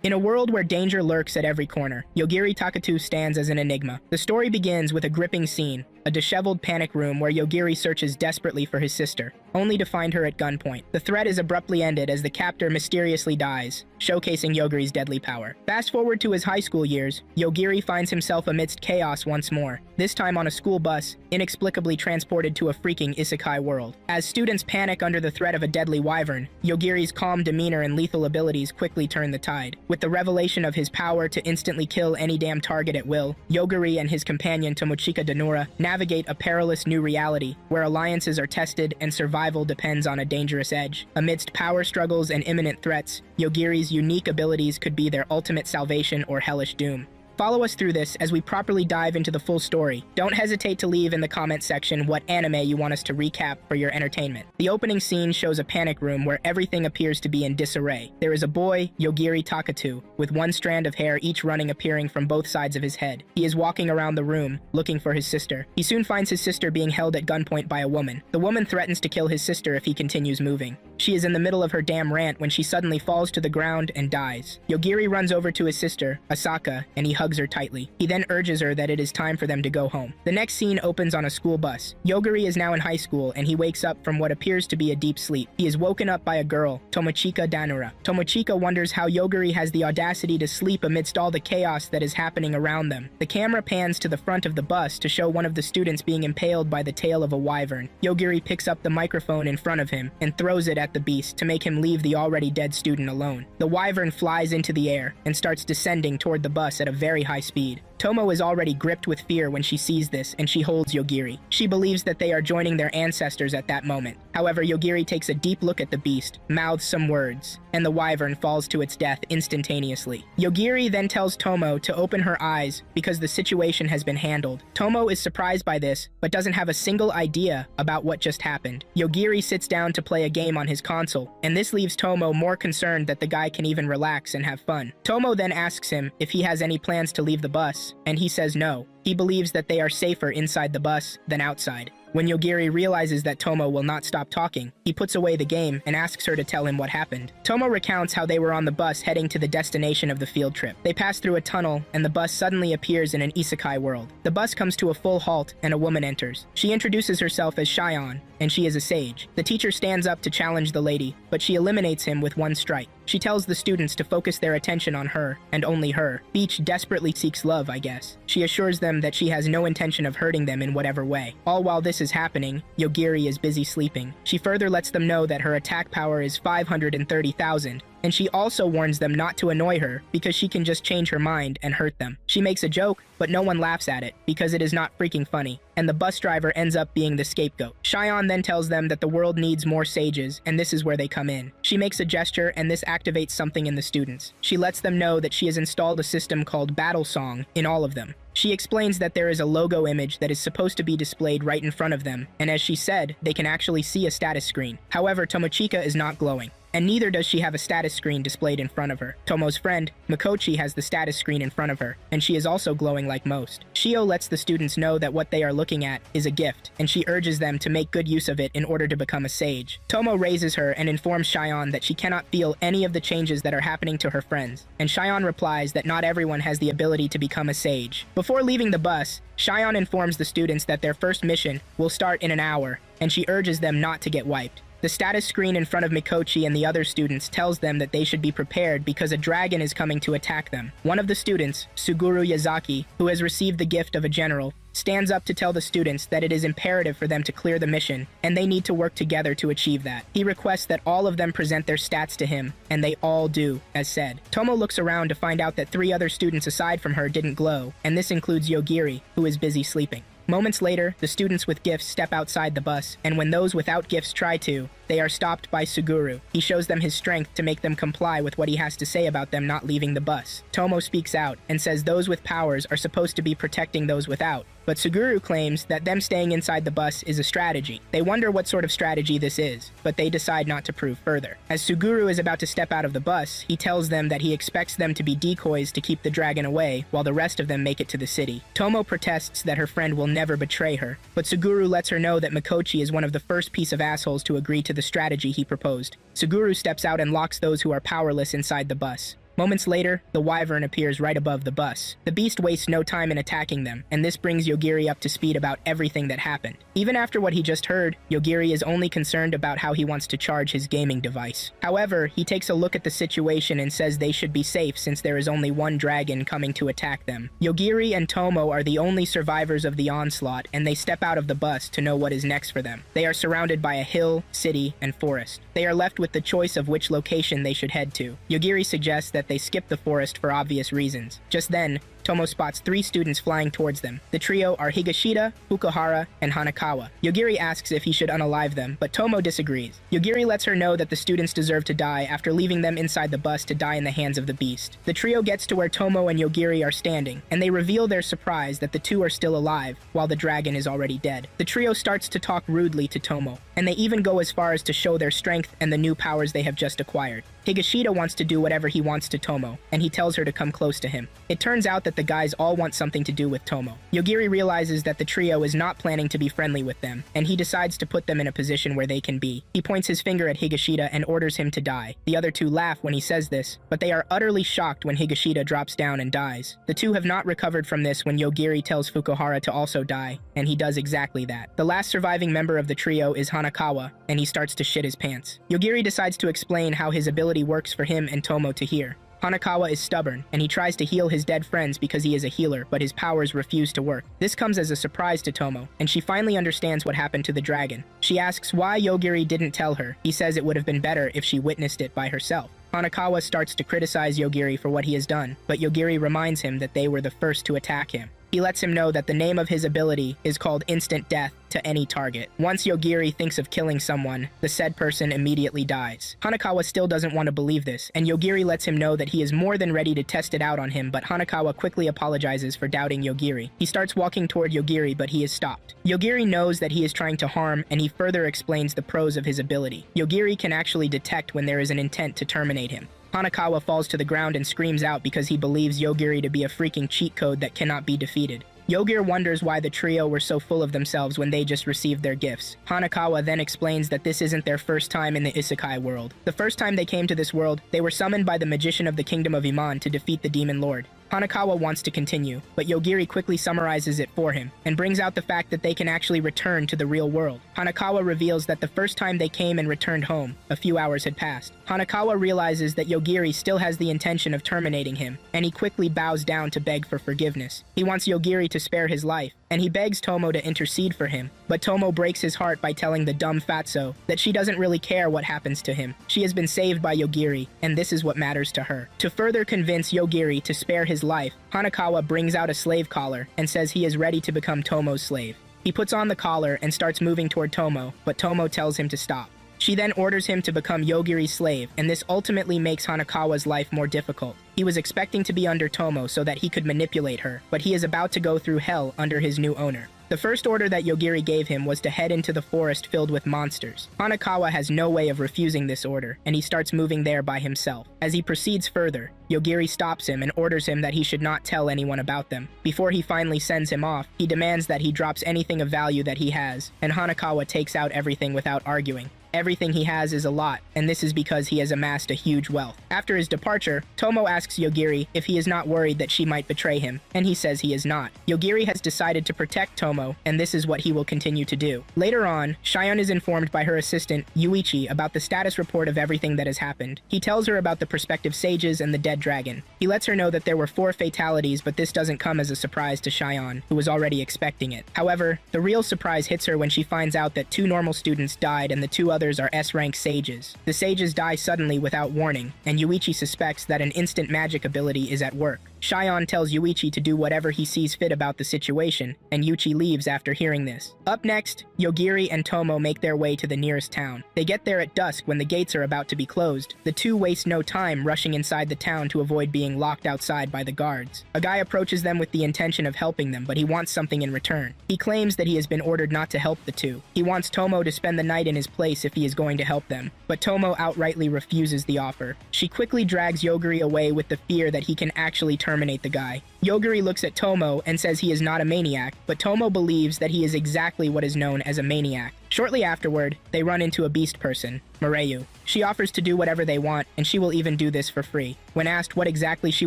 In a world where danger lurks at every corner, Yogiri Takatu stands as an enigma. The story begins with a gripping scene, a disheveled panic room where Yogiri searches desperately for his sister, only to find her at gunpoint. The threat is abruptly ended as the captor mysteriously dies, showcasing Yogiri's deadly power. Fast forward to his high school years, Yogiri finds himself amidst chaos once more, this time on a school bus, inexplicably transported to a freaking isekai world. As students panic under the threat of a deadly wyvern, Yogiri's calm demeanor and lethal abilities quickly turn the tide. With the revelation of his power to instantly kill any damn target at will, Yogiri and his companion Tomochika Danura navigate a perilous new reality, where alliances are tested and survival depends on a dangerous edge. Amidst power struggles and imminent threats, Yogiri's unique abilities could be their ultimate salvation or hellish doom. Follow us through this as we properly dive into the full story. Don't hesitate to leave in the comment section what anime you want us to recap for your entertainment. The opening scene shows a panic room where everything appears to be in disarray. There is a boy, Yogiri Takatu, with one strand of hair each appearing from both sides of his head. He is walking around the room, looking for his sister. He soon finds his sister being held at gunpoint by a woman. The woman threatens to kill his sister if he continues moving. She is in the middle of her damn rant when she suddenly falls to the ground and dies. Yogiri runs over to his sister, Asaka, and he hugs her tightly. He then urges her that it is time for them to go home. The next scene opens on a school bus. Yogiri is now in high school and he wakes up from what appears to be a deep sleep. He is woken up by a girl, Tomochika Danura. Tomochika wonders how Yogiri has the audacity to sleep amidst all the chaos that is happening around them. The camera pans to the front of the bus to show one of the students being impaled by the tail of a wyvern. Yogiri picks up the microphone in front of him and throws it at the beast to make him leave the already dead student alone. The wyvern flies into the air and starts descending toward the bus at a very high speed. Tomo is already gripped with fear when she sees this and she holds Yogiri. She believes that they are joining their ancestors at that moment. However, Yogiri takes a deep look at the beast, mouths some words, and the wyvern falls to its death instantaneously. Yogiri then tells Tomo to open her eyes because the situation has been handled. Tomo is surprised by this, but doesn't have a single idea about what just happened. Yogiri sits down to play a game on his console, and this leaves Tomo more concerned that the guy can even relax and have fun. Tomo then asks him if he has any plans to leave the bus, and he says no. He believes that they are safer inside the bus than outside. When Yogiri realizes that Tomo will not stop talking, he puts away the game and asks her to tell him what happened. Tomo recounts how they were on the bus heading to the destination of the field trip. They pass through a tunnel, and the bus suddenly appears in an isekai world. The bus comes to a full halt, and a woman enters. She introduces herself as Shion, and she is a sage. The teacher stands up to challenge the lady, but she eliminates him with one strike. She tells the students to focus their attention on her, and only her. Each desperately seeks love, I guess. She assures them that she has no intention of hurting them in whatever way. All while this is happening, Yogiri is busy sleeping. She further lets them know that her attack power is 530,000, and she also warns them not to annoy her because she can just change her mind and hurt them. She makes a joke, but no one laughs at it because it is not freaking funny, and the bus driver ends up being the scapegoat. Shion then tells them that the world needs more sages, and this is where they come in. She makes a gesture, and this activates something in the students. She lets them know that she has installed a system called Battle Song in all of them. She explains that there is a logo image that is supposed to be displayed right in front of them, and as she said, they can actually see a status screen. However, Tomochika is not glowing, and neither does she have a status screen displayed in front of her. Tomo's friend, Mikochi, has the status screen in front of her, and she is also glowing like most. Shio lets the students know that what they are looking at is a gift, and she urges them to make good use of it in order to become a sage. Tomo raises her and informs Shion that she cannot feel any of the changes that are happening to her friends, and Shion replies that not everyone has the ability to become a sage. Before leaving the bus, Shion informs the students that their first mission will start in an hour, and she urges them not to get wiped. The status screen in front of Mikochi and the other students tells them that they should be prepared because a dragon is coming to attack them. One of the students, Suguru Yazaki, who has received the gift of a general, stands up to tell the students that it is imperative for them to clear the mission, and they need to work together to achieve that. He requests that all of them present their stats to him, and they all do, as said. Tomo looks around to find out that 3 other students aside from her didn't glow, and this includes Yogiri, who is busy sleeping. Moments later, the students with gifts step outside the bus, and when those without gifts try to, they are stopped by Suguru. He shows them his strength to make them comply with what he has to say about them not leaving the bus. Tomo speaks out and says those with powers are supposed to be protecting those without, but Suguru claims that them staying inside the bus is a strategy. They wonder what sort of strategy this is, but they decide not to prove further. As Suguru is about to step out of the bus, he tells them that he expects them to be decoys to keep the dragon away while the rest of them make it to the city. Tomo protests that her friend will never betray her, but Suguru lets her know that Mikochi is one of the first piece of assholes to agree to the strategy he proposed. Suguru steps out and locks those who are powerless inside the bus. Moments later, the wyvern appears right above the bus. The beast wastes no time in attacking them, and this brings Yogiri up to speed about everything that happened. Even after what he just heard, Yogiri is only concerned about how he wants to charge his gaming device. However, he takes a look at the situation and says they should be safe since there is only one dragon coming to attack them. Yogiri and Tomo are the only survivors of the onslaught, and they step out of the bus to know what is next for them. They are surrounded by a hill, city, and forest. They are left with the choice of which location they should head to. Yogiri suggests that they skip the forest for obvious reasons. Just then, Tomo spots 3 students flying towards them. The trio are Higashida, Fukuhara, and Hanakawa. Yogiri asks if he should unalive them, but Tomo disagrees. Yogiri lets her know that the students deserve to die after leaving them inside the bus to die in the hands of the beast. The trio gets to where Tomo and Yogiri are standing, and they reveal their surprise that the two are still alive, while the dragon is already dead. The trio starts to talk rudely to Tomo, and they even go as far as to show their strength and the new powers they have just acquired. Higashida wants to do whatever he wants to Tomo, and he tells her to come close to him. It turns out that the guys all want something to do with Tomo. Yogiri realizes that the trio is not planning to be friendly with them, and he decides to put them in a position where they can be. He points his finger at Higashida and orders him to die. The other two laugh when he says this, but they are utterly shocked when Higashida drops down and dies. The two have not recovered from this when Yogiri tells Fukuhara to also die, and he does exactly that. The last surviving member of the trio is Hanakawa, and he starts to shit his pants. Yogiri decides to explain how his ability works for him and Tomo to hear. Hanakawa is stubborn, and he tries to heal his dead friends because he is a healer, but his powers refuse to work. This comes as a surprise to Tomo, and she finally understands what happened to the dragon. She asks why Yogiri didn't tell her. He says it would have been better if she witnessed it by herself. Hanakawa starts to criticize Yogiri for what he has done, but Yogiri reminds him that they were the first to attack him. He lets him know that the name of his ability is called Instant Death to any target. Once Yogiri thinks of killing someone, the said person immediately dies. Hanakawa still doesn't want to believe this, and Yogiri lets him know that he is more than ready to test it out on him, but Hanakawa quickly apologizes for doubting Yogiri. He starts walking toward Yogiri, but he is stopped. Yogiri knows that he is trying to harm, and he further explains the pros of his ability. Yogiri can actually detect when there is an intent to terminate him. Hanakawa falls to the ground and screams out because he believes Yogiri to be a freaking cheat code that cannot be defeated. Yogiri wonders why the trio were so full of themselves when they just received their gifts. Hanakawa then explains that this isn't their first time in the isekai world. The first time they came to this world, they were summoned by the magician of the kingdom of Iman to defeat the demon lord. Hanakawa wants to continue, but Yogiri quickly summarizes it for him, and brings out the fact that they can actually return to the real world. Hanakawa reveals that the first time they came and returned home, a few hours had passed. Hanakawa realizes that Yogiri still has the intention of terminating him, and he quickly bows down to beg for forgiveness. He wants Yogiri to spare his life, and he begs Tomo to intercede for him, but Tomo breaks his heart by telling the dumb fatso that she doesn't really care what happens to him. She has been saved by Yogiri, and this is what matters to her. To further convince Yogiri to spare his life, Hanakawa brings out a slave collar and says he is ready to become Tomo's slave. He puts on the collar and starts moving toward Tomo, but Tomo tells him to stop. She then orders him to become Yogiri's slave, and this ultimately makes Hanakawa's life more difficult. He was expecting to be under Tomo so that he could manipulate her, but he is about to go through hell under his new owner. The first order that Yogiri gave him was to head into the forest filled with monsters. Hanakawa has no way of refusing this order, and he starts moving there by himself. As he proceeds further, Yogiri stops him and orders him that he should not tell anyone about them. Before he finally sends him off, he demands that he drops anything of value that he has, and Hanakawa takes out everything without arguing. Everything he has is a lot, and this is because he has amassed a huge wealth. After his departure, Tomo asks Yogiri if he is not worried that she might betray him, and he says he is not. Yogiri has decided to protect Tomo, and this is what he will continue to do. Later on, Shion is informed by her assistant, Yuichi, about the status report of everything that has happened. He tells her about the prospective sages and the dead dragon. He lets her know that there were 4 fatalities, but this doesn't come as a surprise to Shion, who was already expecting it. However, the real surprise hits her when she finds out that 2 normal students died and the 2 others are S-rank sages. The sages die suddenly without warning, and Yuichi suspects that an instant magic ability is at work. Shion tells Yuichi to do whatever he sees fit about the situation, and Yuichi leaves after hearing this. Up next, Yogiri and Tomo make their way to the nearest town. They get there at dusk when the gates are about to be closed. The two waste no time rushing inside the town to avoid being locked outside by the guards. A guy approaches them with the intention of helping them, but he wants something in return. He claims that he has been ordered not to help the two. He wants Tomo to spend the night in his place if he is going to help them, but Tomo outrightly refuses the offer. She quickly drags Yogiri away with the fear that he can actually terminate the guy. Yogiri looks at Tomo and says he is not a maniac, but Tomo believes that he is exactly what is known as a maniac. Shortly afterward, they run into a beast person, Mireyu. She offers to do whatever they want, and she will even do this for free. When asked what exactly she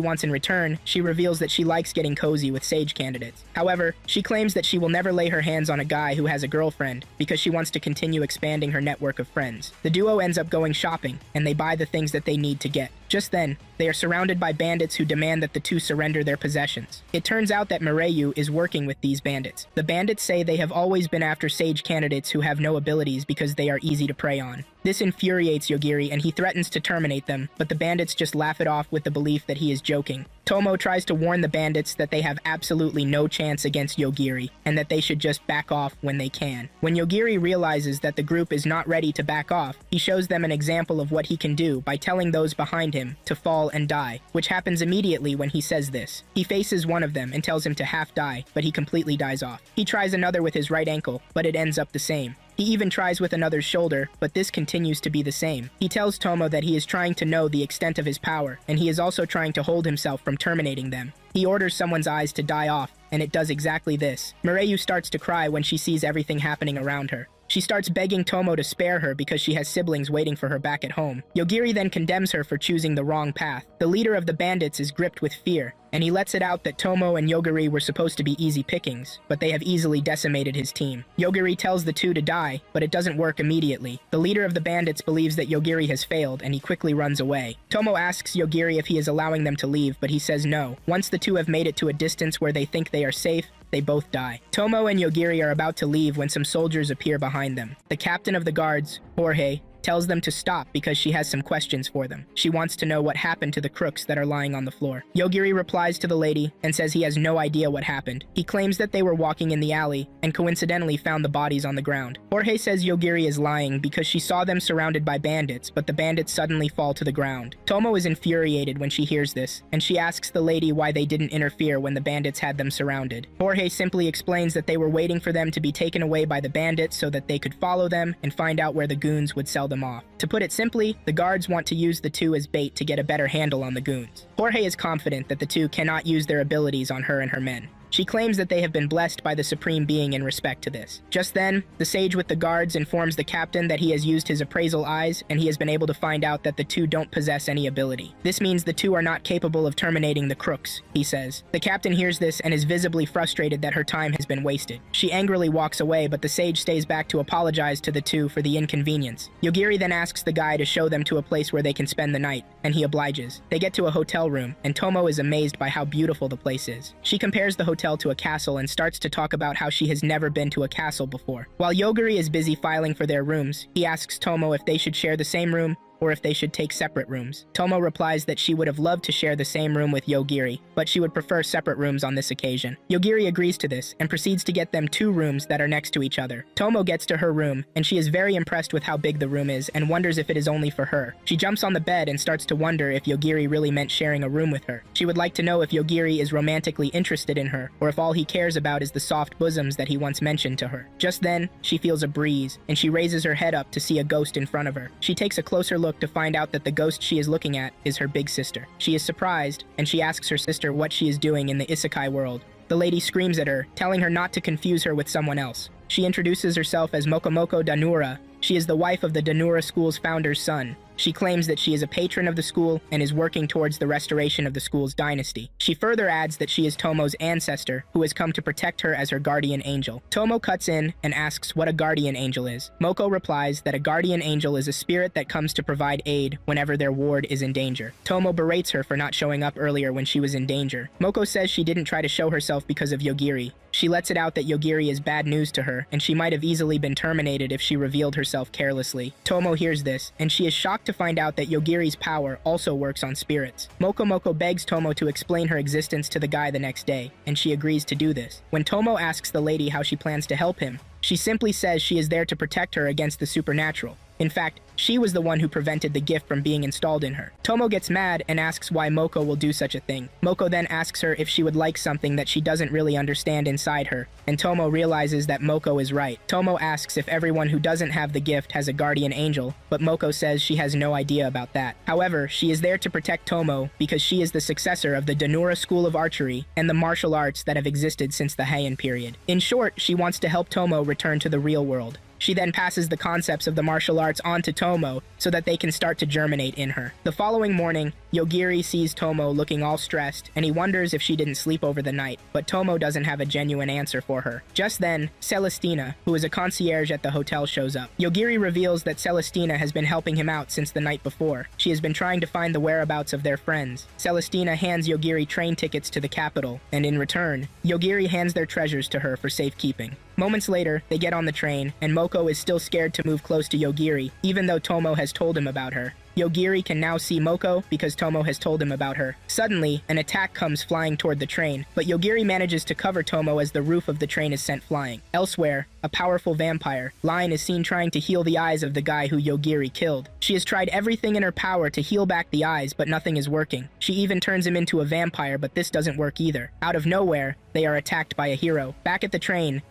wants in return, she reveals that she likes getting cozy with sage candidates. However, she claims that she will never lay her hands on a guy who has a girlfriend because she wants to continue expanding her network of friends. The duo ends up going shopping, and they buy the things that they need to get. Just then, they are surrounded by bandits who demand that the two surrender their possessions. It turns out that Mireyu is working with these bandits. The bandits say they have always been after sage candidates who have no abilities because they are easy to prey on. This infuriates Yogiri and he threatens to terminate them, but the bandits just laugh it off with the belief that he is joking. Tomo tries to warn the bandits that they have absolutely no chance against Yogiri, and that they should just back off when they can. When Yogiri realizes that the group is not ready to back off, he shows them an example of what he can do by telling those behind him to fall and die, which happens immediately when he says this. He faces one of them and tells him to half die, but he completely dies off. He tries another with his right ankle, but it ends up the same. He even tries with another's shoulder, but this continues to be the same. He tells Tomo that he is trying to know the extent of his power, and he is also trying to hold himself from terminating them. He orders someone's eyes to die off, and it does exactly this. Mireyu starts to cry when she sees everything happening around her. She starts begging Tomo to spare her because she has siblings waiting for her back at home. Yogiri then condemns her for choosing the wrong path. The leader of the bandits is gripped with fear, and he lets it out that Tomo and Yogiri were supposed to be easy pickings, but they have easily decimated his team. Yogiri tells the two to die, but it doesn't work immediately. The leader of the bandits believes that Yogiri has failed, and he quickly runs away. Tomo asks Yogiri if he is allowing them to leave, but he says no. Once the two have made it to a distance where they think they are safe, they both die. Tomo and Yogiri are about to leave when some soldiers appear behind them. The captain of the guards, Jorge, tells them to stop because she has some questions for them. She wants to know what happened to the crooks that are lying on the floor. Yogiri replies to the lady and says he has no idea what happened. He claims that they were walking in the alley and coincidentally found the bodies on the ground. Jorge says Yogiri is lying because she saw them surrounded by bandits, but the bandits suddenly fall to the ground. Tomo is infuriated when she hears this, and she asks the lady why they didn't interfere when the bandits had them surrounded. Jorge simply explains that they were waiting for them to be taken away by the bandits so that they could follow them and find out where the goons would sell them off. To put it simply, the guards want to use the two as bait to get a better handle on the goons. Jorge is confident that the two cannot use their abilities on her and her men. She claims that they have been blessed by the Supreme Being in respect to this. Just then, the sage with the guards informs the captain that he has used his appraisal eyes and he has been able to find out that the two don't possess any ability. This means the two are not capable of terminating the crooks, he says. The captain hears this and is visibly frustrated that her time has been wasted. She angrily walks away, but the sage stays back to apologize to the two for the inconvenience. Yogiri then asks the guy to show them to a place where they can spend the night, and he obliges. They get to a hotel room, and Tomo is amazed by how beautiful the place is. She compares the hotel to a castle and starts to talk about how she has never been to a castle before. While Yogiri is busy filing for their rooms, he asks Tomo if they should share the same room or if they should take separate rooms. Tomo replies that she would have loved to share the same room with Yogiri, but she would prefer separate rooms on this occasion. Yogiri agrees to this and proceeds to get them two rooms that are next to each other. Tomo gets to her room, and she is very impressed with how big the room is and wonders if it is only for her. She jumps on the bed and starts to wonder if Yogiri really meant sharing a room with her. She would like to know if Yogiri is romantically interested in her, or if all he cares about is the soft bosoms that he once mentioned to her. Just then, she feels a breeze, and she raises her head up to see a ghost in front of her. She takes a closer look to find out that the ghost she is looking at is her big sister. She is surprised, and she asks her sister what she is doing in the isekai world. The lady screams at her, telling her not to confuse her with someone else. She introduces herself as Mokomoko Danura. She is the wife of the Danura school's founder's son. She claims that she is a patron of the school and is working towards the restoration of the school's dynasty. She further adds that she is Tomo's ancestor, who has come to protect her as her guardian angel. Tomo cuts in and asks what a guardian angel is. Moko replies that a guardian angel is a spirit that comes to provide aid whenever their ward is in danger. Tomo berates her for not showing up earlier when she was in danger. Moko says she didn't try to show herself because of Yogiri. She lets it out that Yogiri is bad news to her, and she might have easily been terminated if she revealed herself carelessly. Tomo hears this, and she is shocked to find out that Yogiri's power also works on spirits. Moko begs Tomo to explain her existence to the guy the next day, and she agrees to do this. When Tomo asks the lady how she plans to help him, she simply says she is there to protect her against the supernatural. In fact, she was the one who prevented the gift from being installed in her. Tomo gets mad and asks why Moko will do such a thing. Moko then asks her if she would like something that she doesn't really understand inside her, and Tomo realizes that Moko is right. Tomo asks if everyone who doesn't have the gift has a guardian angel, but Moko says she has no idea about that. However, she is there to protect Tomo because she is the successor of the Danura School of Archery and the martial arts that have existed since the Heian period. In short, she wants to help Tomo return to the real world. She then passes the concepts of the martial arts on to Tomo so that they can start to germinate in her. The following morning, Yogiri sees Tomo looking all stressed, and he wonders if she didn't sleep over the night, but Tomo doesn't have a genuine answer for her. Just then, Celestina, who is a concierge at the hotel, shows up. Yogiri reveals that Celestina has been helping him out since the night before. She has been trying to find the whereabouts of their friends. Celestina hands Yogiri train tickets to the capital, and in return, Yogiri hands their treasures to her for safekeeping. Moments later, they get on the train, and Moko is still scared to move close to Yogiri, even though Tomo has told him about her. Yogiri can now see Moko because Tomo has told him about her. Suddenly, an attack comes flying toward the train, but Yogiri manages to cover Tomo as the roof of the train is sent flying. Elsewhere, a powerful vampire, Line, is seen trying to heal the eyes of the guy who Yogiri killed. She has tried everything in her power to heal back the eyes, but nothing is working. She even turns him into a vampire, but this doesn't work either. Out of nowhere, they are attacked by a hero. Back at the train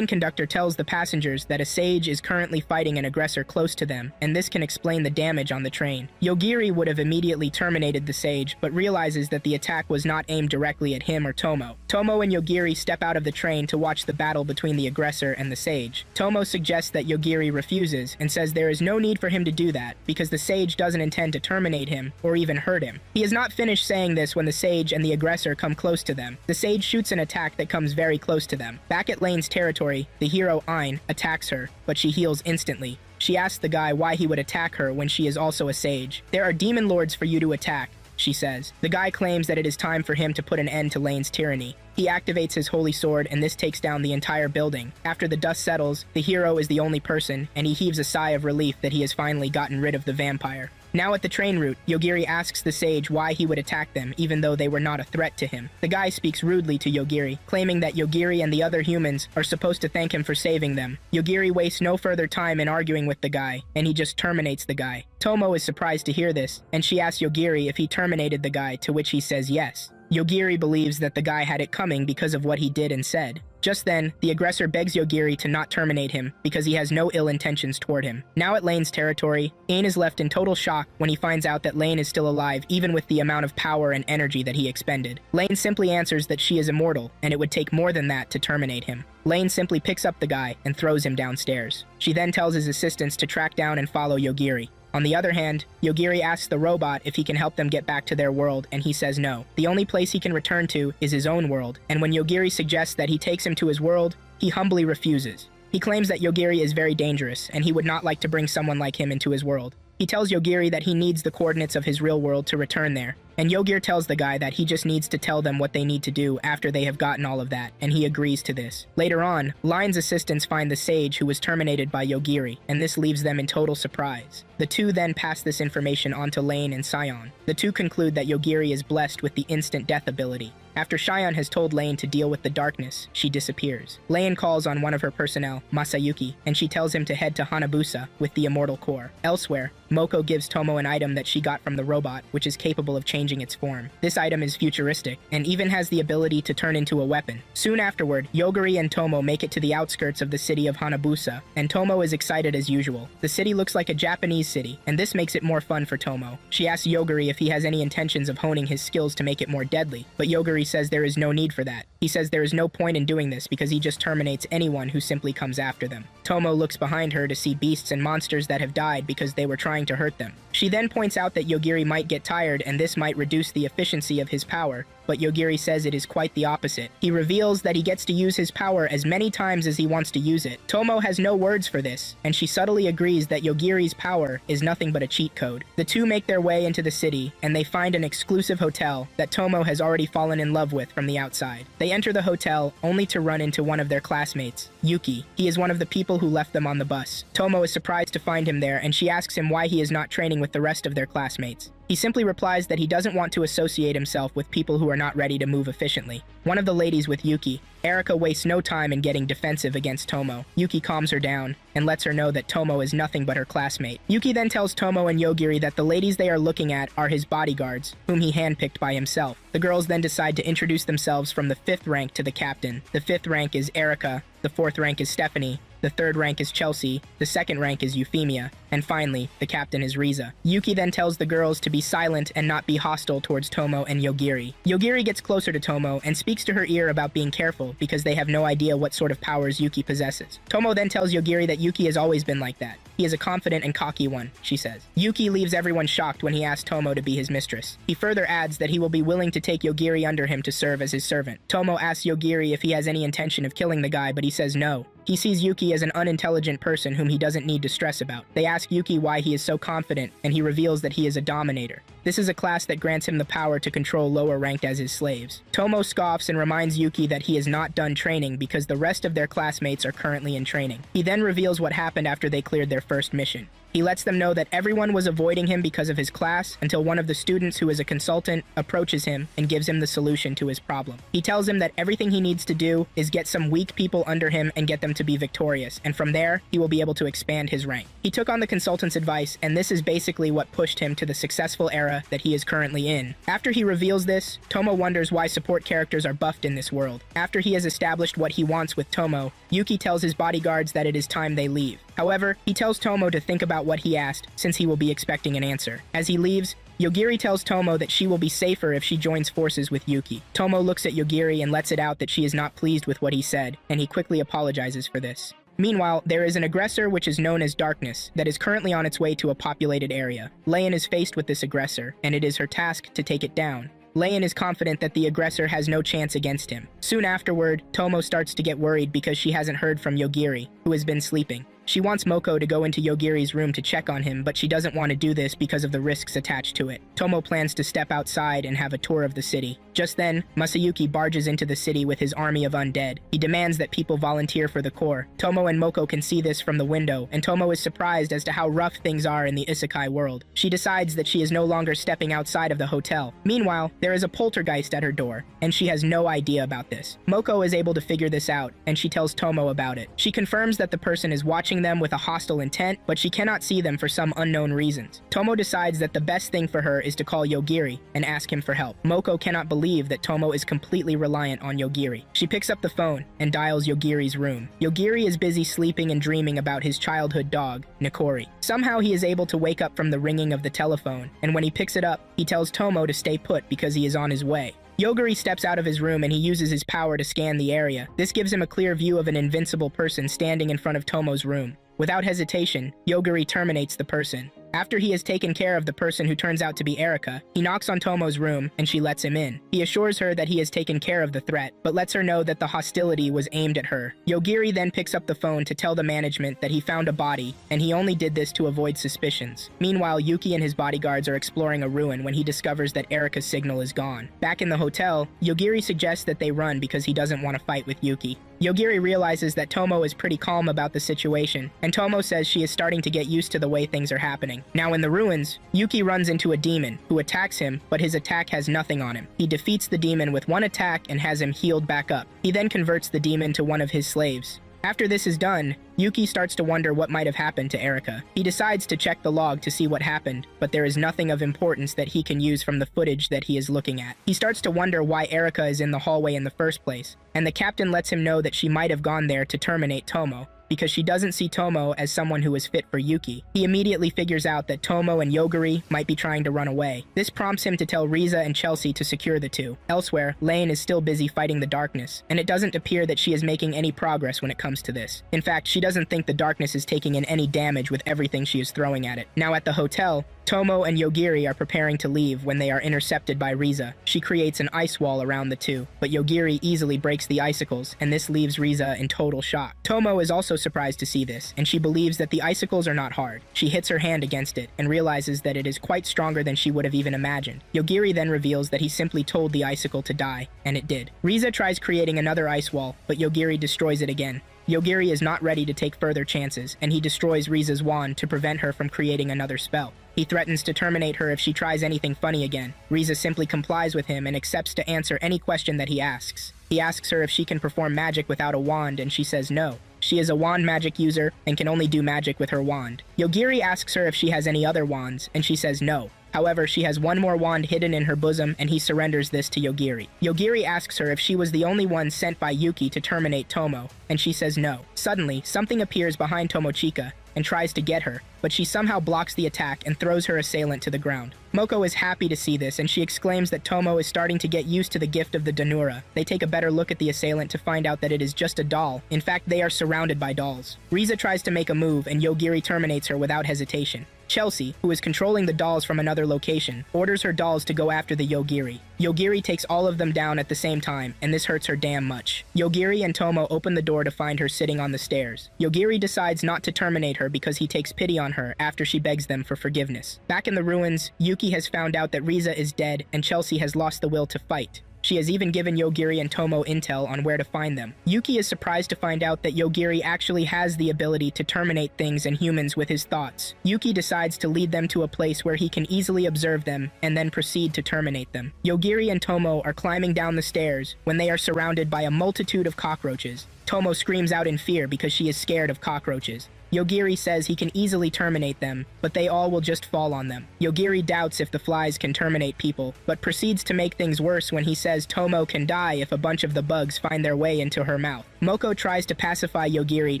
conductor tells the passengers that a sage is currently fighting an aggressor close to them, and this can explain the damage on the train. Yogiri would have immediately terminated the sage, but realizes that the attack was not aimed directly at him or Tomo. Tomo and Yogiri step out of the train to watch the battle between the aggressor and the sage. Tomo suggests that Yogiri refuses, and says there is no need for him to do that, because the sage doesn't intend to terminate him, or even hurt him. He has not finished saying this when the sage and the aggressor come close to them. The sage shoots an attack that comes very close to them. Back at Lane's territory, the hero Ein attacks her, but she heals instantly. She asks the guy why he would attack her when she is also a sage. "There are demon lords for you to attack," she says. The guy claims that it is time for him to put an end to Lane's tyranny. He activates his holy sword, and this takes down the entire building. After the dust settles, the hero is the only person, and he heaves a sigh of relief that he has finally gotten rid of the vampire. Now at the train route, Yogiri asks the sage why he would attack them even though they were not a threat to him. The guy speaks rudely to Yogiri, claiming that Yogiri and the other humans are supposed to thank him for saving them. Yogiri wastes no further time in arguing with the guy, and he just terminates the guy. Tomo is surprised to hear this, and she asks Yogiri if he terminated the guy, to which he says yes. Yogiri believes that the guy had it coming because of what he did and said. Just then, the aggressor begs Yogiri to not terminate him because he has no ill intentions toward him. Now at Lane's territory, Ain is left in total shock when he finds out that Lane is still alive even with the amount of power and energy that he expended. Lane simply answers that she is immortal and it would take more than that to terminate him. Lane simply picks up the guy and throws him downstairs. She then tells his assistants to track down and follow Yogiri. On the other hand, Yogiri asks the robot if he can help them get back to their world, and he says no. The only place he can return to is his own world, and when Yogiri suggests that he takes him to his world, he humbly refuses. He claims that Yogiri is very dangerous, and he would not like to bring someone like him into his world. He tells Yogiri that he needs the coordinates of his real world to return there, and Yogiri tells the guy that he just needs to tell them what they need to do after they have gotten all of that, and he agrees to this. Later on, Line's assistants find the sage who was terminated by Yogiri, and this leaves them in total surprise. The two then pass this information on to Lane and Sion. The two conclude that Yogiri is blessed with the instant death ability. After Sion has told Lane to deal with the darkness, she disappears. Lane calls on one of her personnel, Masayuki, and she tells him to head to Hanabusa with the immortal core. Elsewhere, Moko gives Tomo an item that she got from the robot, which is capable of changing its form. This item is futuristic, and even has the ability to turn into a weapon. Soon afterward, Yogiri and Tomo make it to the outskirts of the city of Hanabusa, and Tomo is excited as usual. The city looks like a Japanese city, and this makes it more fun for Tomo. She asks Yogiri if he has any intentions of honing his skills to make it more deadly, but Yogiri says there is no need for that. He says there is no point in doing this because he just terminates anyone who simply comes after them. Tomo looks behind her to see beasts and monsters that have died because they were trying to hurt them. She then points out that Yogiri might get tired and this might reduce the efficiency of his power, but Yogiri says it is quite the opposite. He reveals that he gets to use his power as many times as he wants to use it. Tomo has no words for this, and she subtly agrees that Yogiri's power is nothing but a cheat code. The two make their way into the city, and they find an exclusive hotel that Tomo has already fallen in love with from the outside. They enter the hotel only to run into one of their classmates, Yuki. He is one of the people who left them on the bus. Tomo is surprised to find him there, and she asks him why he is not training with the rest of their classmates. He simply replies that he doesn't want to associate himself with people who are not ready to move efficiently. One of the ladies with Yuki, Erika, wastes no time in getting defensive against Tomo. Yuki calms her down and lets her know that Tomo is nothing but her classmate. Yuki then tells Tomo and Yogiri that the ladies they are looking at are his bodyguards, whom he handpicked by himself. The girls then decide to introduce themselves from the 5th rank to the captain. The 5th rank is Erika, the 4th rank is Stephanie, the third rank is Chelsea, the second rank is Euphemia, and finally, the captain is Riza. Yuki then tells the girls to be silent and not be hostile towards Tomo and Yogiri. Yogiri gets closer to Tomo and speaks to her ear about being careful because they have no idea what sort of powers Yuki possesses. Tomo then tells Yogiri that Yuki has always been like that. He is a confident and cocky one, she says. Yuki leaves everyone shocked when he asks Tomo to be his mistress. He further adds that he will be willing to take Yogiri under him to serve as his servant. Tomo asks Yogiri if he has any intention of killing the guy, but he says no. He sees Yuki as an unintelligent person whom he doesn't need to stress about. They ask Yuki why he is so confident, and he reveals that he is a dominator. This is a class that grants him the power to control lower ranked as his slaves. Tomo scoffs and reminds Yuki that he is not done training because the rest of their classmates are currently in training. He then reveals what happened after they cleared their first mission. He lets them know that everyone was avoiding him because of his class until one of the students, who is a consultant, approaches him and gives him the solution to his problem. He tells him that everything he needs to do is get some weak people under him and get them to be victorious, and from there, he will be able to expand his rank. He took on the consultant's advice, and this is basically what pushed him to the successful era that he is currently in. After he reveals this, Tomo wonders why support characters are buffed in this world. After he has established what he wants with Tomo, Yuki tells his bodyguards that it is time they leave. However, he tells Tomo to think about what he asked, since he will be expecting an answer. As he leaves, Yogiri tells Tomo that she will be safer if she joins forces with Yuki. Tomo looks at Yogiri and lets it out that she is not pleased with what he said, and he quickly apologizes for this. Meanwhile, there is an aggressor which is known as Darkness that is currently on its way to a populated area. Leon is faced with this aggressor, and it is her task to take it down. Leon is confident that the aggressor has no chance against him. Soon afterward, Tomo starts to get worried because she hasn't heard from Yogiri, who has been sleeping. She wants Moko to go into Yogiri's room to check on him, but she doesn't want to do this because of the risks attached to it. Tomo plans to step outside and have a tour of the city. Just then, Masayuki barges into the city with his army of undead. He demands that people volunteer for the Corps. Tomo and Moko can see this from the window, and Tomo is surprised as to how rough things are in the isekai world. She decides that she is no longer stepping outside of the hotel. Meanwhile, there is a poltergeist at her door, and she has no idea about this. Moko is able to figure this out, and she tells Tomo about it. She confirms that the person is watching them with a hostile intent, but she cannot see them for some unknown reasons. Tomo decides that the best thing for her is to call Yogiri and ask him for help. Moko cannot believe that Tomo is completely reliant on Yogiri. She picks up the phone and dials Yogiri's room. Yogiri is busy sleeping and dreaming about his childhood dog, Nikori. Somehow he is able to wake up from the ringing of the telephone, and when he picks it up, he tells Tomo to stay put because he is on his way. Yogiri steps out of his room and he uses his power to scan the area. This gives him a clear view of an invincible person standing in front of Tomo's room. Without hesitation, Yogiri terminates the person. After he has taken care of the person who turns out to be Erika, he knocks on Tomo's room and she lets him in. He assures her that he has taken care of the threat, but lets her know that the hostility was aimed at her. Yogiri then picks up the phone to tell the management that he found a body, and he only did this to avoid suspicions. Meanwhile, Yuki and his bodyguards are exploring a ruin when he discovers that Erika's signal is gone. Back in the hotel, Yogiri suggests that they run because he doesn't want to fight with Yuki. Yogiri realizes that Tomo is pretty calm about the situation, and Tomo says she is starting to get used to the way things are happening. Now in the ruins, Yuki runs into a demon, who attacks him, but his attack has nothing on him. He defeats the demon with one attack and has him healed back up. He then converts the demon to one of his slaves. After this is done, Yuki starts to wonder what might have happened to Erika. He decides to check the log to see what happened, but there is nothing of importance that he can use from the footage that he is looking at. He starts to wonder why Erika is in the hallway in the first place, and the captain lets him know that she might have gone there to terminate Tomo, because she doesn't see Tomo as someone who is fit for Yuki. He immediately figures out that Tomo and Yogiri might be trying to run away. This prompts him to tell Riza and Chelsea to secure the two. Elsewhere, Lane is still busy fighting the darkness, and it doesn't appear that she is making any progress when it comes to this. In fact, she doesn't think the darkness is taking in any damage with everything she is throwing at it. Now at the hotel, Tomo and Yogiri are preparing to leave when they are intercepted by Riza. She creates an ice wall around the two, but Yogiri easily breaks the icicles, and this leaves Riza in total shock. Tomo is also surprised to see this, and she believes that the icicles are not hard. She hits her hand against it, and realizes that it is quite stronger than she would have even imagined. Yogiri then reveals that he simply told the icicle to die, and it did. Riza tries creating another ice wall, but Yogiri destroys it again. Yogiri is not ready to take further chances, and he destroys Riza's wand to prevent her from creating another spell. He threatens to terminate her if she tries anything funny again. Riza simply complies with him and accepts to answer any question that he asks. He asks her if she can perform magic without a wand, and she says no. She is a wand magic user and can only do magic with her wand. Yogiri asks her if she has any other wands, and she says no. However, she has one more wand hidden in her bosom and he surrenders this to Yogiri. Yogiri asks her if she was the only one sent by Yuki to terminate Tomo, and she says no. Suddenly, something appears behind Tomochika and tries to get her, but she somehow blocks the attack and throws her assailant to the ground. Moko is happy to see this, and she exclaims that Tomo is starting to get used to the gift of the Danura. They take a better look at the assailant to find out that it is just a doll. In fact, they are surrounded by dolls. Riza tries to make a move, and Yogiri terminates her without hesitation. Chelsea, who is controlling the dolls from another location, orders her dolls to go after the Yogiri. Yogiri takes all of them down at the same time, and this hurts her damn much. Yogiri and Tomo open the door to find her sitting on the stairs. Yogiri decides not to terminate her because he takes pity on her after she begs them for forgiveness. Back in the ruins, Yuki has found out that Riza is dead and Chelsea has lost the will to fight. She has even given Yogiri and Tomo intel on where to find them. Yuki is surprised to find out that Yogiri actually has the ability to terminate things and humans with his thoughts. Yuki decides to lead them to a place where he can easily observe them and then proceed to terminate them. Yogiri and Tomo are climbing down the stairs when they are surrounded by a multitude of cockroaches. Tomo screams out in fear because she is scared of cockroaches. Yogiri says he can easily terminate them, but they all will just fall on them. Yogiri doubts if the flies can terminate people, but proceeds to make things worse when he says Tomo can die if a bunch of the bugs find their way into her mouth. Moko tries to pacify Yogiri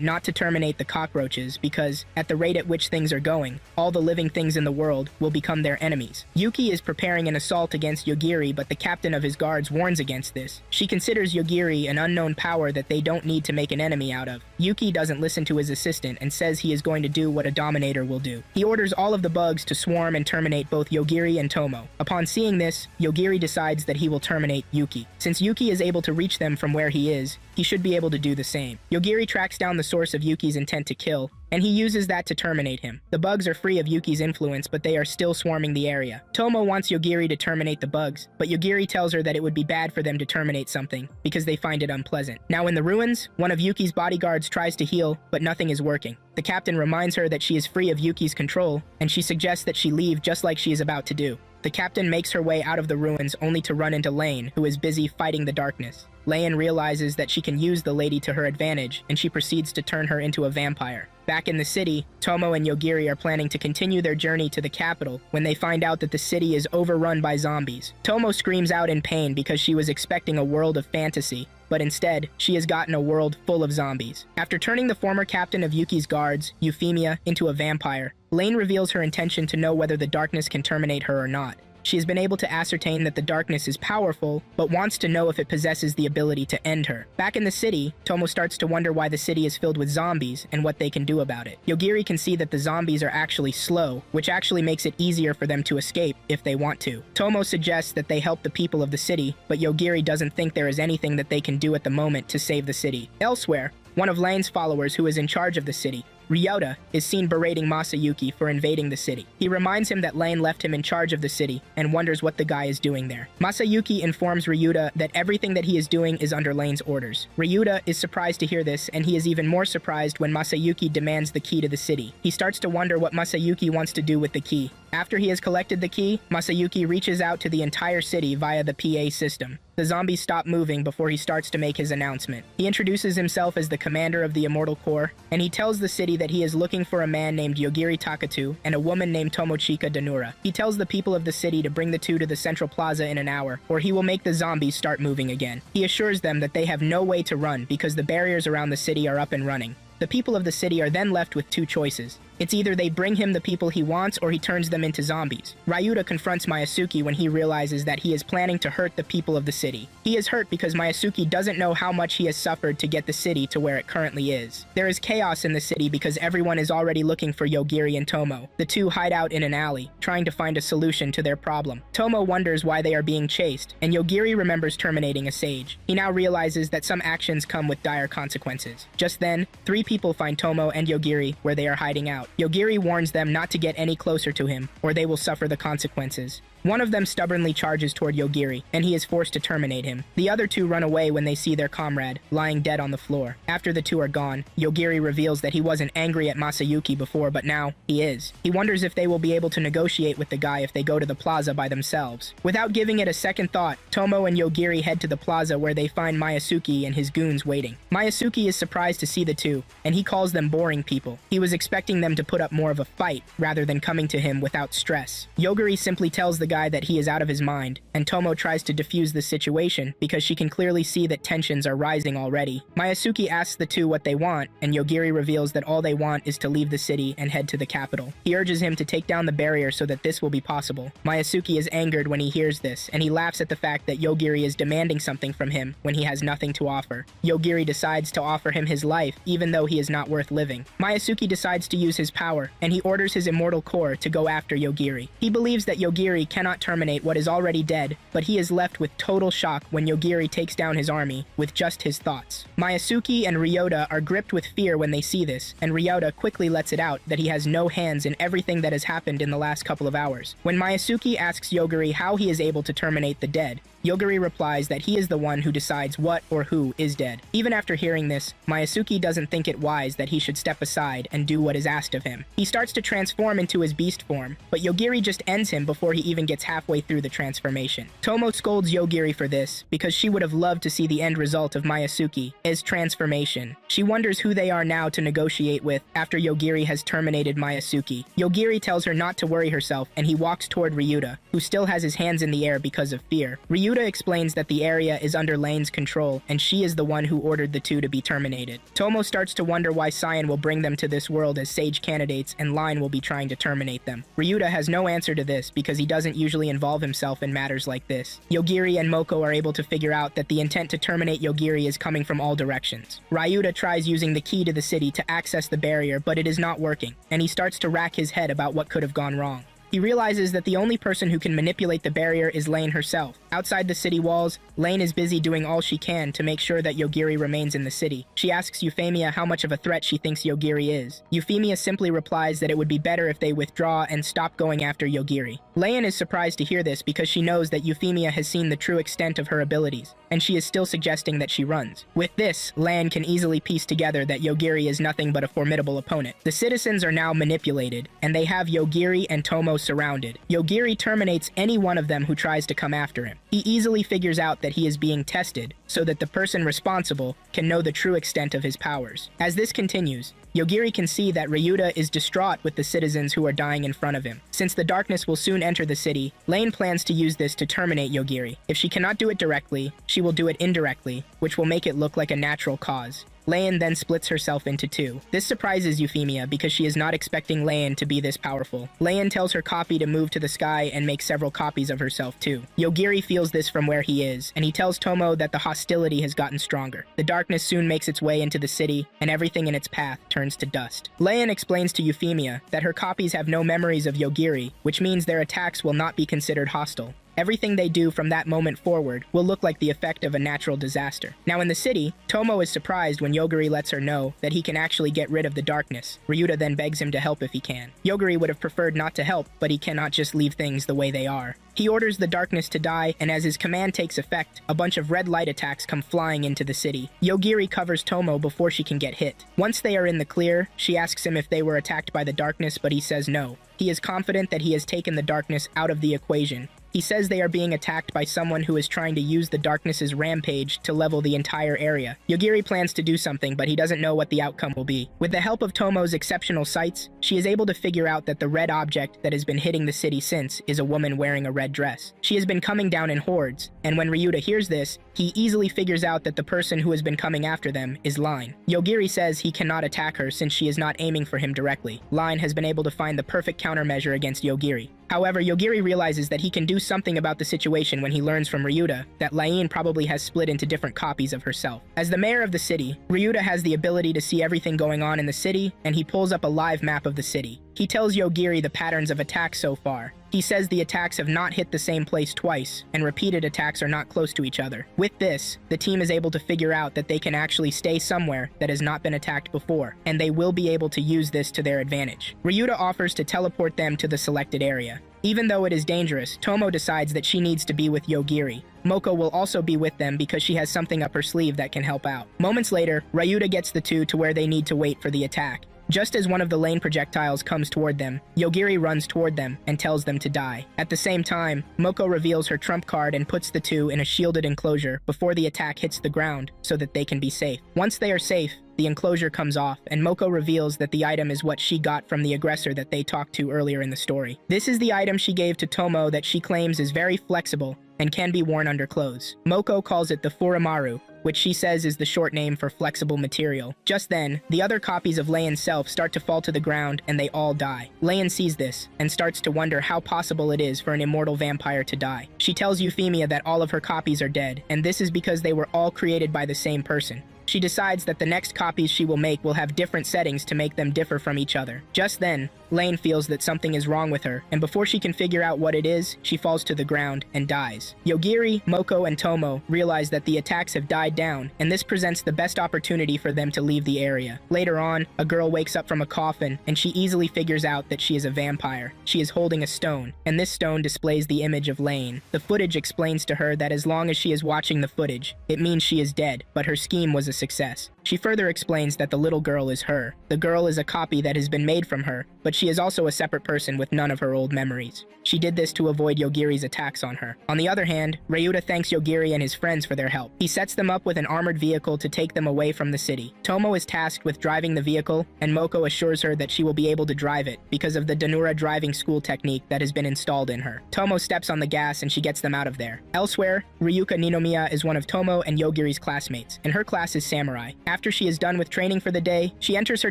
not to terminate the cockroaches because, at the rate at which things are going, all the living things in the world will become their enemies. Yuki is preparing an assault against Yogiri, but the captain of his guards warns against this. She considers Yogiri an unknown power that they don't need to make an enemy out of. Yuki doesn't listen to his assistant and says he is going to do what a dominator will do. He orders all of the bugs to swarm and terminate both Yogiri and Tomo. Upon seeing this, Yogiri decides that he will terminate Yuki. Since Yuki is able to reach them from where he is, he should be able to do the same. Yogiri tracks down the source of Yuki's intent to kill, and he uses that to terminate him. The bugs are free of Yuki's influence, but they are still swarming the area. Tomo wants Yogiri to terminate the bugs, but Yogiri tells her that it would be bad for them to terminate something, because they find it unpleasant. Now in the ruins, one of Yuki's bodyguards tries to heal, but nothing is working. The captain reminds her that she is free of Yuki's control, and she suggests that she leave just like she is about to do. The captain makes her way out of the ruins only to run into Lane, who is busy fighting the darkness. Lane realizes that she can use the lady to her advantage, and she proceeds to turn her into a vampire. Back in the city, Tomo and Yogiri are planning to continue their journey to the capital when they find out that the city is overrun by zombies. Tomo screams out in pain because she was expecting a world of fantasy, but instead, she has gotten a world full of zombies. After turning the former captain of Yuki's guards, Euphemia, into a vampire, Lane reveals her intention to know whether the darkness can terminate her or not. She has been able to ascertain that the darkness is powerful, but wants to know if it possesses the ability to end her. Back in the city, Tomo starts to wonder why the city is filled with zombies and what they can do about it. Yogiri can see that the zombies are actually slow, which actually makes it easier for them to escape if they want to. Tomo suggests that they help the people of the city, but Yogiri doesn't think there is anything that they can do at the moment to save the city. Elsewhere, one of Lane's followers who is in charge of the city, Ryota, is seen berating Masayuki for invading the city. He reminds him that Lane left him in charge of the city and wonders what the guy is doing there. Masayuki informs Ryuta that everything that he is doing is under Lane's orders. Ryuta is surprised to hear this, and he is even more surprised when Masayuki demands the key to the city. He starts to wonder what Masayuki wants to do with the key. After he has collected the key, Masayuki reaches out to the entire city via the PA system. The zombies stop moving before he starts to make his announcement. He introduces himself as the commander of the Immortal Corps, and he tells the city that he is looking for a man named Yogiri Takatu and a woman named Tomochika Danura. He tells the people of the city to bring the two to the central plaza in an hour, or he will make the zombies start moving again. He assures them that they have no way to run because the barriers around the city are up and running. The people of the city are then left with two choices. It's either they bring him the people he wants or he turns them into zombies. Ryuta confronts Mayasuki when he realizes that he is planning to hurt the people of the city. He is hurt because Mayasuki doesn't know how much he has suffered to get the city to where it currently is. There is chaos in the city because everyone is already looking for Yogiri and Tomo. The two hide out in an alley, trying to find a solution to their problem. Tomo wonders why they are being chased, and Yogiri remembers terminating a sage. He now realizes that some actions come with dire consequences. Just then, three people find Tomo and Yogiri where they are hiding out. Yogiri warns them not to get any closer to him, or they will suffer the consequences. One of them stubbornly charges toward Yogiri, and he is forced to terminate him. The other two run away when they see their comrade lying dead on the floor. After the two are gone, Yogiri reveals that he wasn't angry at Masayuki before, but now he is. He wonders if they will be able to negotiate with the guy if they go to the plaza by themselves. Without giving it a second thought, Tomo and Yogiri head to the plaza where they find Mayasuki and his goons waiting. Mayasuki is surprised to see the two, and he calls them boring people. He was expecting them to put up more of a fight rather than coming to him without stress. Yogiri simply tells the guy that he is out of his mind, and Tomo tries to defuse the situation because she can clearly see that tensions are rising already. Mayasuki asks the two what they want, and Yogiri reveals that all they want is to leave the city and head to the capital. He urges him to take down the barrier so that this will be possible. Mayasuki is angered when he hears this, and he laughs at the fact that Yogiri is demanding something from him when he has nothing to offer. Yogiri decides to offer him his life, even though he is not worth living. Mayasuki decides to use his power, and he orders his immortal core to go after Yogiri. He believes that Yogiri cannot terminate what is already dead, but he is left with total shock when Yogiri takes down his army with just his thoughts. Mayasuki and Ryota are gripped with fear when they see this, and Ryota quickly lets it out that he has no hands in everything that has happened in the last couple of hours. When Mayasuki asks Yogiri how he is able to terminate the dead, Yogiri replies that he is the one who decides what or who is dead. Even after hearing this, Mayasuki doesn't think it wise that he should step aside and do what is asked of him. He starts to transform into his beast form, but Yogiri just ends him before he even gets halfway through the transformation. Tomo scolds Yogiri for this because she would have loved to see the end result of Mayasuki, his transformation. She wonders who they are now to negotiate with after Yogiri has terminated Mayasuki. Yogiri tells her not to worry herself, and he walks toward Ryuta, who still has his hands in the air because of fear. Ryuta explains that the area is under Lane's control, and she is the one who ordered the two to be terminated. Tomo starts to wonder why Saiyan will bring them to this world as sage candidates and Line will be trying to terminate them. Ryuta has no answer to this because he doesn't usually involve himself in matters like this. Yogiri and Moko are able to figure out that the intent to terminate Yogiri is coming from all directions. Ryuta tries using the key to the city to access the barrier, but it is not working, and he starts to rack his head about what could have gone wrong. He realizes that the only person who can manipulate the barrier is Lane herself. Outside the city walls, Lane is busy doing all she can to make sure that Yogiri remains in the city. She asks Euphemia how much of a threat she thinks Yogiri is. Euphemia simply replies that it would be better if they withdraw and stop going after Yogiri. Lane is surprised to hear this because she knows that Euphemia has seen the true extent of her abilities, and she is still suggesting that she runs. With this, Lan can easily piece together that Yogiri is nothing but a formidable opponent. The citizens are now manipulated, and they have Yogiri and Tomo surrounded. Yogiri terminates any one of them who tries to come after him. He easily figures out that he is being tested, so that the person responsible can know the true extent of his powers. As this continues, Yogiri can see that Ryuta is distraught with the citizens who are dying in front of him. Since the darkness will soon enter the city, Lane plans to use this to terminate Yogiri. If she cannot do it directly, she will do it indirectly, which will make it look like a natural cause. Layan then splits herself into two. This surprises Euphemia because she is not expecting Layan to be this powerful. Layan tells her copy to move to the sky and make several copies of herself too. Yogiri feels this from where he is, and he tells Tomo that the hostility has gotten stronger. The darkness soon makes its way into the city, and everything in its path turns to dust. Layan explains to Euphemia that her copies have no memories of Yogiri, which means their attacks will not be considered hostile. Everything they do from that moment forward will look like the effect of a natural disaster. Now in the city, Tomo is surprised when Yogiri lets her know that he can actually get rid of the darkness. Ryuta then begs him to help if he can. Yogiri would have preferred not to help, but he cannot just leave things the way they are. He orders the darkness to die, and as his command takes effect, a bunch of red light attacks come flying into the city. Yogiri covers Tomo before she can get hit. Once they are in the clear, she asks him if they were attacked by the darkness, but he says no. He is confident that he has taken the darkness out of the equation. He says they are being attacked by someone who is trying to use the darkness's rampage to level the entire area. Yogiri plans to do something, but he doesn't know what the outcome will be. With the help of Tomo's exceptional sights, she is able to figure out that the red object that has been hitting the city since is a woman wearing a red dress. She has been coming down in hordes, and when Ryuta hears this, he easily figures out that the person who has been coming after them is Line. Yogiri says he cannot attack her since she is not aiming for him directly. Line has been able to find the perfect countermeasure against Yogiri. However, Yogiri realizes that he can do something about the situation when he learns from Ryuta that Lain probably has split into different copies of herself. As the mayor of the city, Ryuta has the ability to see everything going on in the city, and he pulls up a live map of the city. He tells Yogiri the patterns of attacks so far. He says the attacks have not hit the same place twice, and repeated attacks are not close to each other. With this, the team is able to figure out that they can actually stay somewhere that has not been attacked before, and they will be able to use this to their advantage. Ryuta offers to teleport them to the selected area. Even though it is dangerous, Tomo decides that she needs to be with Yogiri. Moko will also be with them because she has something up her sleeve that can help out. Moments later, Ryuta gets the two to where they need to wait for the attack. Just as one of the lane projectiles comes toward them, Yogiri runs toward them and tells them to die. At the same time, Moko reveals her trump card and puts the two in a shielded enclosure before the attack hits the ground so that they can be safe. Once they are safe, the enclosure comes off, and Moko reveals that the item is what she got from the aggressor that they talked to earlier in the story. This is the item she gave to Tomo that she claims is very flexible and can be worn under clothes. Moko calls it the Furumaru, which she says is the short name for flexible material. Just then, the other copies of Leian's self start to fall to the ground and they all die. Leian sees this and starts to wonder how possible it is for an immortal vampire to die. She tells Euphemia that all of her copies are dead, and this is because they were all created by the same person. She decides that the next copies she will make will have different settings to make them differ from each other. Just then, Lane feels that something is wrong with her, and before she can figure out what it is, she falls to the ground and dies. Yogiri, Moko, and Tomo realize that the attacks have died down, and this presents the best opportunity for them to leave the area. Later on, a girl wakes up from a coffin, and she easily figures out that she is a vampire. She is holding a stone, and this stone displays the image of Lane. The footage explains to her that as long as she is watching the footage, it means she is dead, but her scheme was a success. She further explains that the little girl is her. The girl is a copy that has been made from her, but she is also a separate person with none of her old memories. She did this to avoid Yogiri's attacks on her. On the other hand, Ryuta thanks Yogiri and his friends for their help. He sets them up with an armored vehicle to take them away from the city. Tomo is tasked with driving the vehicle, and Moko assures her that she will be able to drive it because of the Danura driving school technique that has been installed in her. Tomo steps on the gas and she gets them out of there. Elsewhere, Ryuka Ninomiya is one of Tomo and Yogiri's classmates, and her class is Samurai. After she is done with training for the day, she enters her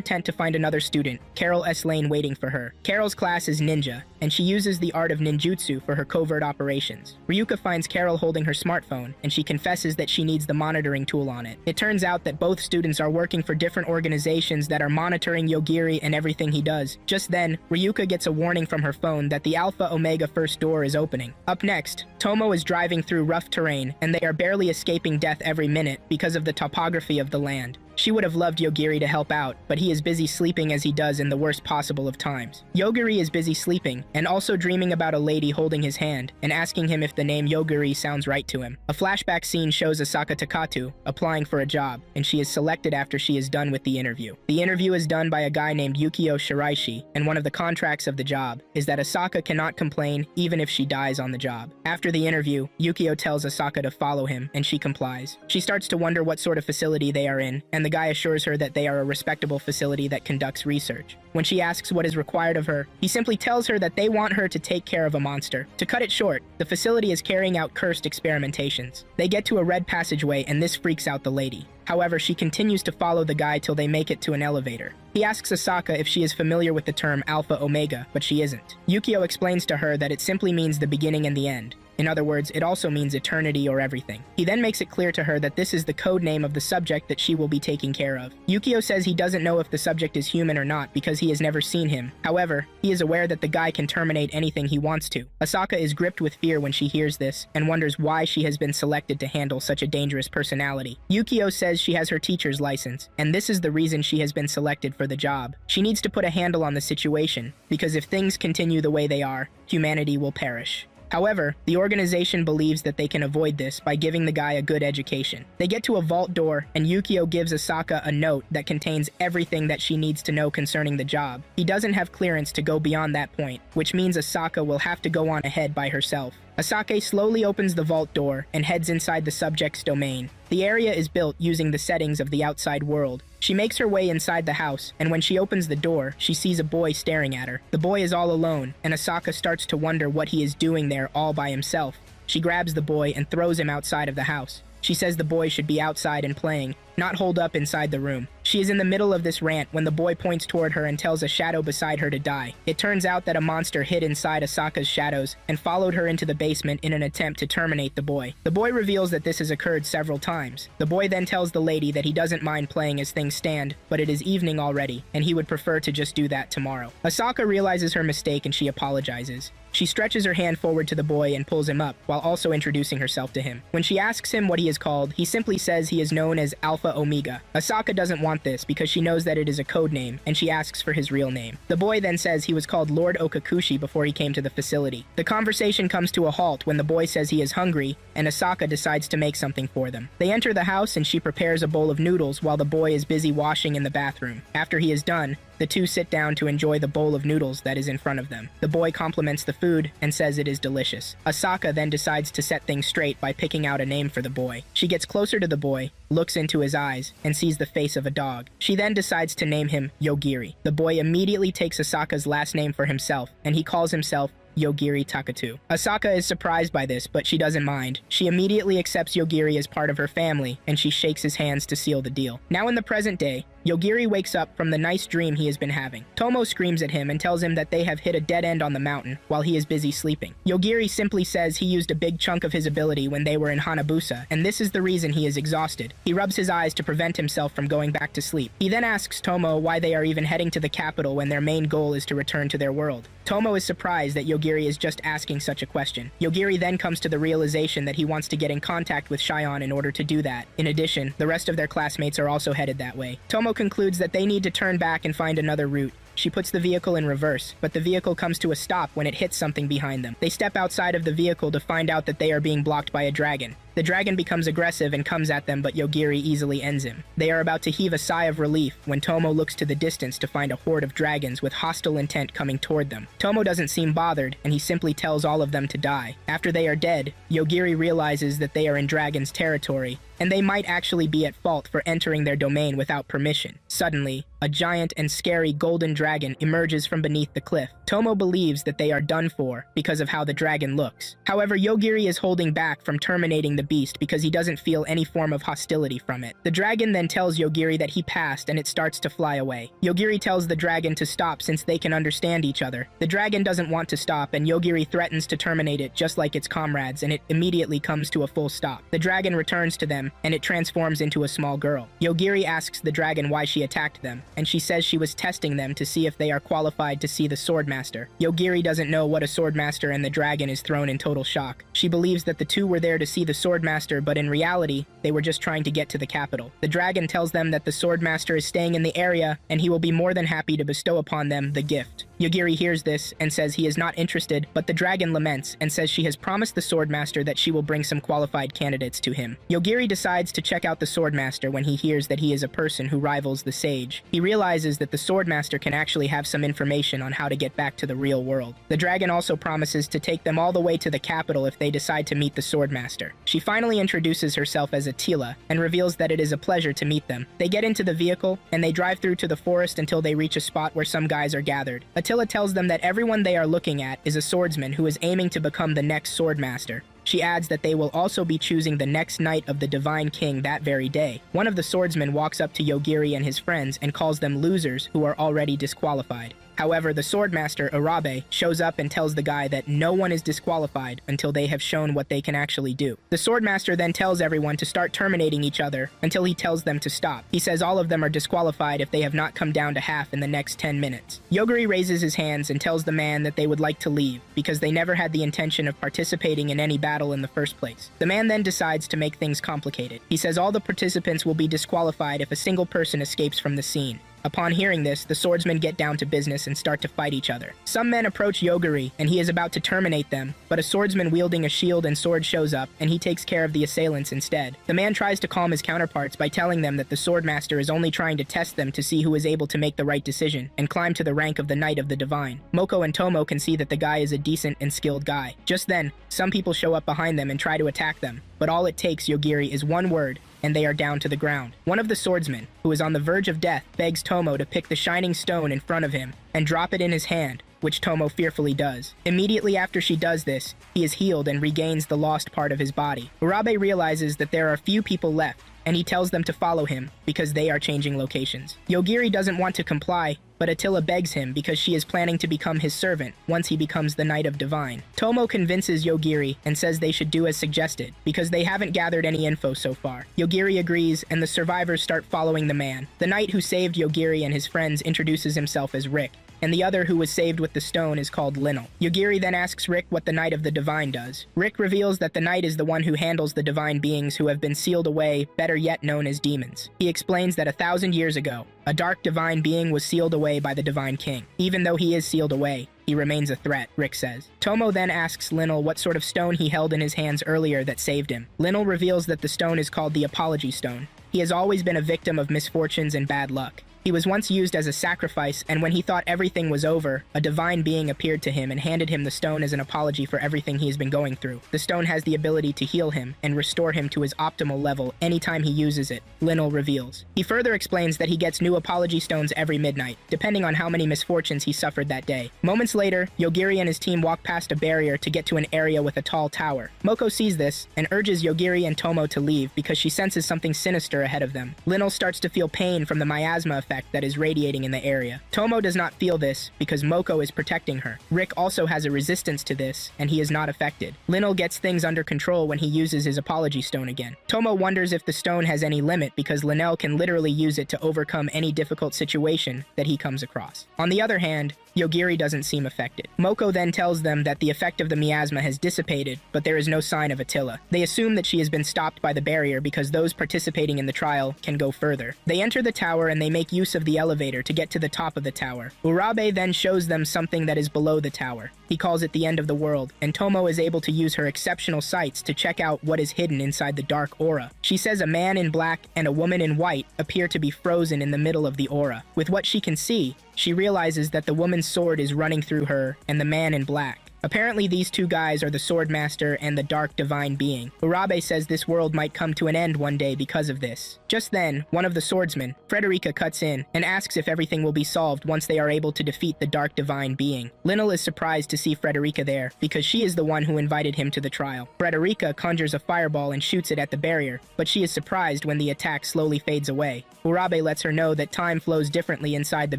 tent to find another student, Carol S. Lane, waiting for her. Carol's class is Ninja, and she uses the art of ninjutsu for her covert operations. Ryuka finds Carol holding her smartphone, and she confesses that she needs the monitoring tool on it. It turns out that both students are working for different organizations that are monitoring Yogiri and everything he does. Just then, Ryuka gets a warning from her phone that the Alpha Omega first door is opening. Up next, Tomo is driving through rough terrain, and they are barely escaping death every minute because of the topography of the land. She would have loved Yogiri to help out, but he is busy sleeping as he does in the worst possible of times. Yogiri is busy sleeping, and also dreaming about a lady holding his hand, and asking him if the name Yogiri sounds right to him. A flashback scene shows Asaka Takatu applying for a job, and she is selected after she is done with the interview. The interview is done by a guy named Yukio Shiraishi, and one of the contracts of the job is that Asaka cannot complain even if she dies on the job. After the interview, Yukio tells Asaka to follow him, and she complies. She starts to wonder what sort of facility they are in, and the guy assures her that they are a respectable facility that conducts research. When she asks what is required of her, he simply tells her that they want her to take care of a monster. To cut it short, the facility is carrying out cursed experimentations. They get to a red passageway, and this freaks out the lady. However, she continues to follow the guy till they make it to an elevator. He asks Asaka if she is familiar with the term Alpha Omega, but she isn't. Yukio explains to her that it simply means the beginning and the end. In other words, it also means eternity or everything. He then makes it clear to her that this is the code name of the subject that she will be taking care of. Yukio says he doesn't know if the subject is human or not because he has never seen him. However, he is aware that the guy can terminate anything he wants to. Asaka is gripped with fear when she hears this and wonders why she has been selected to handle such a dangerous personality. Yukio says she has her teacher's license, and this is the reason she has been selected for the job. She needs to put a handle on the situation, because if things continue the way they are, humanity will perish. However, the organization believes that they can avoid this by giving the guy a good education. They get to a vault door, and Yukio gives Asaka a note that contains everything that she needs to know concerning the job. He doesn't have clearance to go beyond that point, which means Asaka will have to go on ahead by herself. Asake slowly opens the vault door and heads inside the subject's domain. The area is built using the settings of the outside world. She makes her way inside the house, and when she opens the door, she sees a boy staring at her. The boy is all alone, and Asaka starts to wonder what he is doing there all by himself. She grabs the boy and throws him outside of the house. She says the boy should be outside and playing, not holed up inside the room. She is in the middle of this rant when the boy points toward her and tells a shadow beside her to die. It turns out that a monster hid inside Asaka's shadows and followed her into the basement in an attempt to terminate the boy. The boy reveals that this has occurred several times. The boy then tells the lady that he doesn't mind playing as things stand, but it is evening already, and he would prefer to just do that tomorrow. Asaka realizes her mistake and she apologizes. She stretches her hand forward to the boy and pulls him up, while also introducing herself to him. When she asks him what he is called, he simply says he is known as Alpha Alpha Omega. Asaka doesn't want this because she knows that it is a code name, and she asks for his real name. The boy then says he was called Lord Okakushi before he came to the facility. The conversation comes to a halt when the boy says he is hungry, and Asaka decides to make something for them. They enter the house and she prepares a bowl of noodles while the boy is busy washing in the bathroom. After he is done, the two sit down to enjoy the bowl of noodles that is in front of them. The boy compliments the food and says it is delicious. Asaka then decides to set things straight by picking out a name for the boy. She gets closer to the boy, looks into his eyes, and sees the face of a dog. She then decides to name him Yogiri. The boy immediately takes Asaka's last name for himself, and he calls himself Yogiri Takatu. Asaka is surprised by this, but she doesn't mind. She immediately accepts Yogiri as part of her family, and she shakes his hands to seal the deal. Now in the present day, Yogiri wakes up from the nice dream he has been having. Tomo screams at him and tells him that they have hit a dead end on the mountain while he is busy sleeping. Yogiri simply says he used a big chunk of his ability when they were in Hanabusa, and this is the reason he is exhausted. He rubs his eyes to prevent himself from going back to sleep. He then asks Tomo why they are even heading to the capital when their main goal is to return to their world. Tomo is surprised that Yogiri is just asking such a question. Yogiri then comes to the realization that he wants to get in contact with Shion in order to do that. In addition, the rest of their classmates are also headed that way. Tomo concludes that they need to turn back and find another route. She puts the vehicle in reverse, but the vehicle comes to a stop when it hits something behind them. They step outside of the vehicle to find out that they are being blocked by a dragon. The dragon becomes aggressive and comes at them, but Yogiri easily ends him. They are about to heave a sigh of relief when Tomo looks to the distance to find a horde of dragons with hostile intent coming toward them. Tomo doesn't seem bothered, and he simply tells all of them to die. After they are dead, Yogiri realizes that they are in dragon's territory, and they might actually be at fault for entering their domain without permission. Suddenly, a giant and scary golden dragon emerges from beneath the cliff. Tomo believes that they are done for because of how the dragon looks. However, Yogiri is holding back from terminating the beast because he doesn't feel any form of hostility from it. The dragon then tells Yogiri that he passed and it starts to fly away. Yogiri tells the dragon to stop since they can understand each other. The dragon doesn't want to stop and Yogiri threatens to terminate it just like its comrades, and it immediately comes to a full stop. The dragon returns to them and it transforms into a small girl. Yogiri asks the dragon why she attacked them, and she says she was testing them to see if they are qualified to see the Swordmaster. Yogiri doesn't know what a Swordmaster, and the dragon is thrown in total shock. She believes that the two were there to see the Swordmaster, but in reality, they were just trying to get to the capital. The dragon tells them that the Swordmaster is staying in the area, and he will be more than happy to bestow upon them the gift. Yogiri hears this and says he is not interested, but the dragon laments and says she has promised the Swordmaster that she will bring some qualified candidates to him. Yogiri decides to check out the Swordmaster when he hears that he is a person who rivals the sage. He realizes that the Swordmaster can actually have some information on how to get back to the real world. The dragon also promises to take them all the way to the capital if they decide to meet the Swordmaster. She finally introduces herself as Attila and reveals that it is a pleasure to meet them. They get into the vehicle and they drive through to the forest until they reach a spot where some guys are gathered. Attila tells them that everyone they are looking at is a swordsman who is aiming to become the next Swordmaster. She adds that they will also be choosing the next knight of the Divine King that very day. One of the swordsmen walks up to Yogiri and his friends and calls them losers who are already disqualified. However, the Swordmaster, Arabe, shows up and tells the guy that no one is disqualified until they have shown what they can actually do. The Swordmaster then tells everyone to start terminating each other until he tells them to stop. He says all of them are disqualified if they have not come down to half in the next 10 minutes. Yogiri raises his hands and tells the man that they would like to leave because they never had the intention of participating in any battle in the first place. The man then decides to make things complicated. He says all the participants will be disqualified if a single person escapes from the scene. Upon hearing this, the swordsmen get down to business and start to fight each other. Some men approach Yogiri, and he is about to terminate them, but a swordsman wielding a shield and sword shows up, and he takes care of the assailants instead. The man tries to calm his counterparts by telling them that the Swordmaster is only trying to test them to see who is able to make the right decision, and climb to the rank of the Knight of the Divine. Moko and Tomo can see that the guy is a decent and skilled guy. Just then, some people show up behind them and try to attack them, but all it takes Yogiri is one word, and they are down to the ground. One of the swordsmen, who is on the verge of death, begs Tomo to pick the shining stone in front of him and drop it in his hand, which Tomo fearfully does. Immediately after she does this, he is healed and regains the lost part of his body. Urabe realizes that there are few people left, and he tells them to follow him because they are changing locations. Yogiri doesn't want to comply, but Attila begs him because she is planning to become his servant once he becomes the Knight of Divine. Tomo convinces Yogiri and says they should do as suggested because they haven't gathered any info so far. Yogiri agrees and the survivors start following the man. The knight who saved Yogiri and his friends introduces himself as Rick. and the other who was saved with the stone is called Linnell. Yogiri then asks Rick what the Knight of the Divine does. Rick reveals that the Knight is the one who handles the divine beings who have been sealed away, better yet known as demons. He explains that 1,000 years ago, a dark divine being was sealed away by the Divine King. Even though he is sealed away, he remains a threat, Rick says. Tomo then asks Linnell what sort of stone he held in his hands earlier that saved him. Linnell reveals that the stone is called the Apology Stone. He has always been a victim of misfortunes and bad luck. He was once used as a sacrifice, and when he thought everything was over, a divine being appeared to him and handed him the stone as an apology for everything he has been going through. The stone has the ability to heal him and restore him to his optimal level anytime he uses it, Linnell reveals. He further explains that he gets new apology stones every midnight, depending on how many misfortunes he suffered that day. Moments later, Yogiri and his team walk past a barrier to get to an area with a tall tower. Moko sees this and urges Yogiri and Tomo to leave because she senses something sinister ahead of them. Linnell starts to feel pain from the miasma effect that is radiating in the area. Tomo does not feel this because Moko is protecting her. Rick also has a resistance to this, and he is not affected. Linnell gets things under control when he uses his apology stone again. Tomo wonders if the stone has any limit because Linnell can literally use it to overcome any difficult situation that he comes across. On the other hand, Yogiri doesn't seem affected. Moko then tells them that the effect of the miasma has dissipated, but there is no sign of Attila. They assume that she has been stopped by the barrier because those participating in the trial can go further. They enter the tower and they make use of the elevator to get to the top of the tower. Urabe then shows them something that is below the tower. He calls it the end of the world, and Tomo is able to use her exceptional sights to check out what is hidden inside the dark aura. She says a man in black and a woman in white appear to be frozen in the middle of the aura. With what she can see, she realizes that the woman's sword is running through her and the man in black. Apparently these two guys are the Swordmaster and the Dark Divine Being. Urabe says this world might come to an end one day because of this. Just then, one of the swordsmen, Frederica, cuts in and asks if everything will be solved once they are able to defeat the Dark Divine Being. Linnell is surprised to see Frederica there because she is the one who invited him to the trial. Frederica conjures a fireball and shoots it at the barrier, but she is surprised when the attack slowly fades away. Urabe lets her know that time flows differently inside the